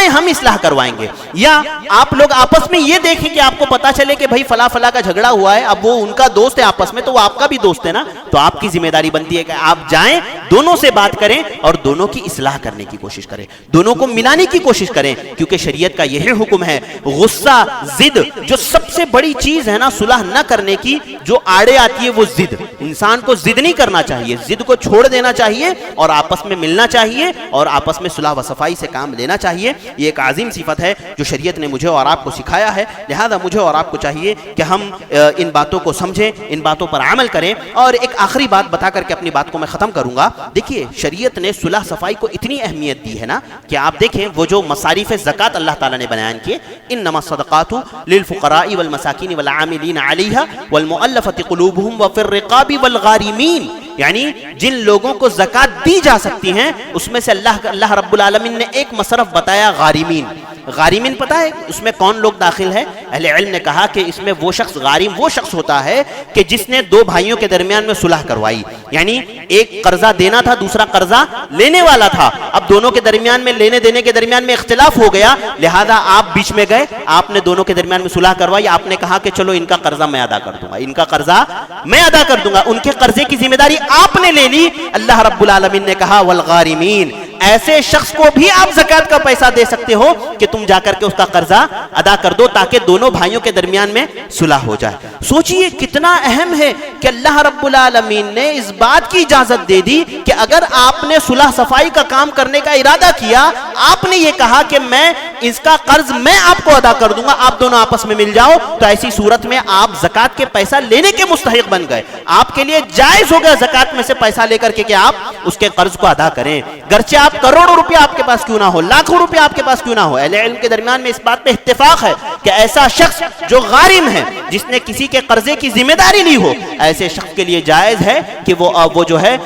[SPEAKER 1] ہم اصلاح کروائیں گے. یا آپ لوگ آپس میں یہ دیکھیں کہ آپ کو پتا چلے کہ بھائی فلاں کا جھگڑا ہوا ہے، اب وہ ان کا دوست ہے آپس میں تو وہ آپ کا بھی دوست ہے نا، تو آپ کی ذمہ داری بنتی ہے کہ آپ جائیں، دونوں سے بات کریں اور دونوں کی اصلاح کرنے کی کوشش کریں، دونوں کو ملانے کی کوشش کریں. کیونکہ شریعت کا یہی حکم ہے. غصہ، ضد، جو سب سے بڑی چیز ہے نا صلح نہ کرنے کی جو آڑے آتی ہے وہ ضد. انسان کو ضد نہیں کرنا چاہیے، ضد کو چھوڑ دینا چاہیے اور آپس میں ملنا چاہیے اور آپس میں صلح و صفائی سے کام لینا چاہیے. یہ ایک عظیم صفت ہے جو شریعت نے مجھے اور آپ کو سکھایا ہے. لہذا مجھے اور آپ کو چاہیے کہ ہم ان باتوں کو سمجھیں، ان باتوں پر عمل کریں. اور ایک آخری بات بتا کر کے اپنی بات کو میں ختم کروں گا. دیکھیے شریعت نے صلح صفائی کو اتنی اہمیت دی ہے نا کہ آپ دیکھیں وہ جو مصارف زکوٰۃ اللہ تعالیٰ نے بیان کیے، انما الصدقات للفقراء والمساکین والعاملین علیہا والمؤلفۃ قلوبہم وفی الرقاب والغارمین، یعنی جن لوگوں کو زکوٰۃ دی جا سکتی ہیں اس میں سے اللہ رب العالمین نے ایک مصرف بتایا، غارمین. غارمین پتہ ہے اس میں کون لوگ داخل ہے؟ اہل علم نے کہا کہ اس میں وہ شخص غارم وہ شخص ہوتا ہے کہ جس نے دو بھائیوں کے درمیان میں صلح کروائی. یعنی ایک قرضہ دینا تھا، دوسرا قرضہ لینے والا تھا. اب دونوں کے درمیان میں لینے دینے کے درمیان میں اختلاف ہو گیا، لہذا آپ بیچ میں گئے، آپ نے دونوں کے درمیان میں صلح کروائی. آپ نے کہا کہ چلو ان کا قرضہ میں ادا کر دوں گا، ان کا قرضہ میں ادا کر دوں گا. ان کے قرضے کی ذمہ داری آپ نے لے لی. اللہ رب العالمین نے کہا والغارمین، ایسے شخص کو بھی آپ زکوٰۃ کا پیسہ دے سکتے ہو کہ تم جا کر کے اس کا قرضہ ادا کر دو تاکہ دونوں بھائیوں کے درمیان میں صلح ہو جائے۔ سوچئے کتنا اہم ہے کہ اللہ رب العالمین نے اس بات کی اجازت دے دی کہ اگر آپ نے صلح صفائی کا کام کرنے کا ارادہ کیا، آپ نے یہ کہا کہ میں اس کا قرض میں آپ کو ادا کر دوں گا، آپ دونوں آپس میں مل جاؤ، تو ایسی صورت میں آپ زکوٰۃ کے پیسہ لینے کے مستحق بن گئے۔ آپ کے لیے جائز ہو گیا زکوٰۃ میں سے پیسہ لے کر کے کہ آپ اس کے قرض کو ادا کریں، گرچہ آپ کروڑوں روپیہ آپ کے پاس کیوں نہ ہو، لاکھوں روپیہ آپ کے پاس کیوں نہ ہو۔ اہل علم کے درمیان میں اس بات پہ اتفاق ہے کہ ایسا شخص جو غارم ہے، جس نے کسی کے قرضے کی ذمہ داری لی ہو، ایسے شخص کے لیے جائز ہے کہ وہ جو ہے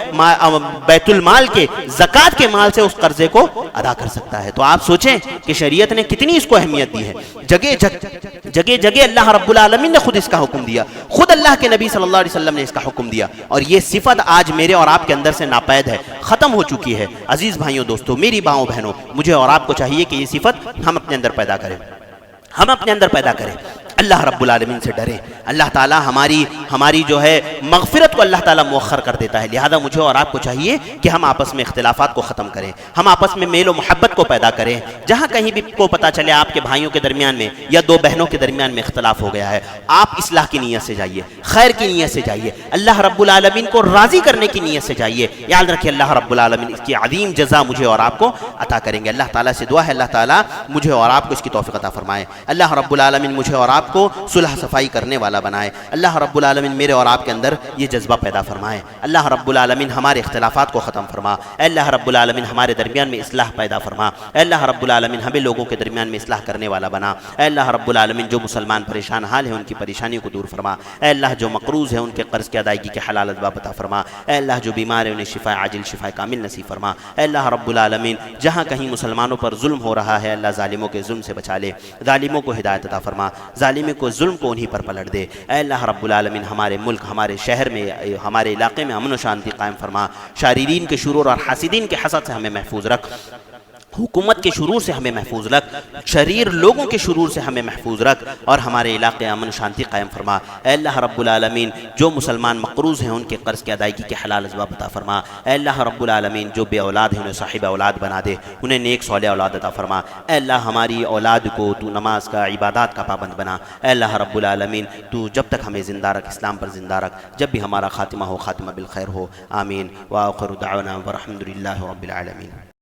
[SPEAKER 1] بیت المال کے زکوٰۃ کے مال سے اس قرضے کو ادا کر سکتا ہے۔ تو آپ سوچیں کہ شریعت نے کتنی اس کو اہمیت دی ہے۔ جگہ جگہ اللہ رب العالمین نے خود اس کا حکم دیا، خود اللہ کے نبی صلی اللہ علیہ وسلم نے اس کا حکم دیا، اور یہ صفت آج میرے اور آپ کے اندر سے ناپید ہے، ختم ہو چکی ہے۔ عزیز بھائیوں دوستو، میری ماؤں بہنوں، مجھے اور آپ کو چاہیے کہ یہ صفت ہم اپنے اندر پیدا کریں، ہم اپنے اندر پیدا کریں، اللہ رب العالمین سے ڈریں۔ اللہ تعالیٰ ہماری جو ہے مغفرت کو اللہ تعالیٰ مؤخر کر دیتا ہے، لہذا مجھے اور آپ کو چاہیے کہ ہم آپس میں اختلافات کو ختم کریں، ہم آپس میں میل و محبت کو پیدا کریں۔ جہاں کہیں بھی کو پتہ چلے آپ کے بھائیوں کے درمیان میں یا دو بہنوں کے درمیان میں اختلاف ہو گیا ہے، آپ اصلاح کی نیت سے جائیے، خیر کی نیت سے جائیے، اللہ رب العالمین کو راضی کرنے کی نیت سے جائیے۔ یاد رکھیے اللہ رب العالمین اس کی عظیم جزا مجھے اور آپ کو عطا کریں گے۔ اللہ تعالیٰ سے دعا ہے اللہ تعالیٰ مجھے اور آپ کو اس کی توفیق عطا فرمائے۔ اللہ رب العالمین مجھے اور آپ کو صلح صفائی کرنے والا بنائے۔ اللہ رب العالمین میرے اور آپ کے اندر یہ جذبہ پیدا فرمائے۔ اللہ رب العالمین ہمارے اختلافات کو ختم فرما۔ اے اللہ رب العالمین ہمارے درمیان میں اصلاح پیدا فرما۔ اے اللہ رب العالمین ہمیں لوگوں کے درمیان میں اصلاح کرنے والا بنا۔ اے اللہ رب العالمین جو مسلمان پریشان حال ہیں ان کی پریشانیوں کو دور فرما۔ اے اللہ جو مقروض ہیں ان کے قرض کی ادائیگی کے حلال اسباب عطا فرما۔ اے اللہ جو بیمار ہیں انہیں شفا عاجل شفا کامل نصیب فرما۔ اے اللہ رب العالمین جہاں کہیں مسلمانوں پر ظلم ہو رہا ہے اللہ ظالموں کے ظلم سے بچا لے، ظالموں کو ہدایت عطا فرما، ظالموں کو ظلم کو انہی پر پلٹ دے۔ اے اللہ رب العالمین ہمارے ملک، ہمارے شہر میں، ہمارے علاقے میں امن و شانتی قائم فرما۔ شاررین کے شرور اور حاسدین کے حسد سے ہمیں محفوظ رکھ، حکومت کے شرور سے ہمیں محفوظ رکھ، شریر لوگوں کے شرور سے ہمیں محفوظ رکھ، اور ہمارے علاقے امن شانتی قائم فرما۔ اے اللہ رب العالمین جو مسلمان مقروض ہیں ان کے قرض کی ادائیگی کے حلال اسباب عطا فرما۔ اے اللہ رب العالمین جو بے اولاد ہیں انہیں صاحب اولاد بنا دے، انہیں نیک صالح اولاد عطا فرما۔ اے اللہ ہماری اولاد کو تو نماز کا، عبادات کا پابند بنا۔ اے اللہ رب العالمین تو جب تک ہمیں زندہ رکھ، اسلام پر زندہ رکھ، جب بھی ہمارا خاتمہ ہو خاتمہ بالخیر ہو، آمین۔ وآخر دعوانا والحمد للہ رب العالمین۔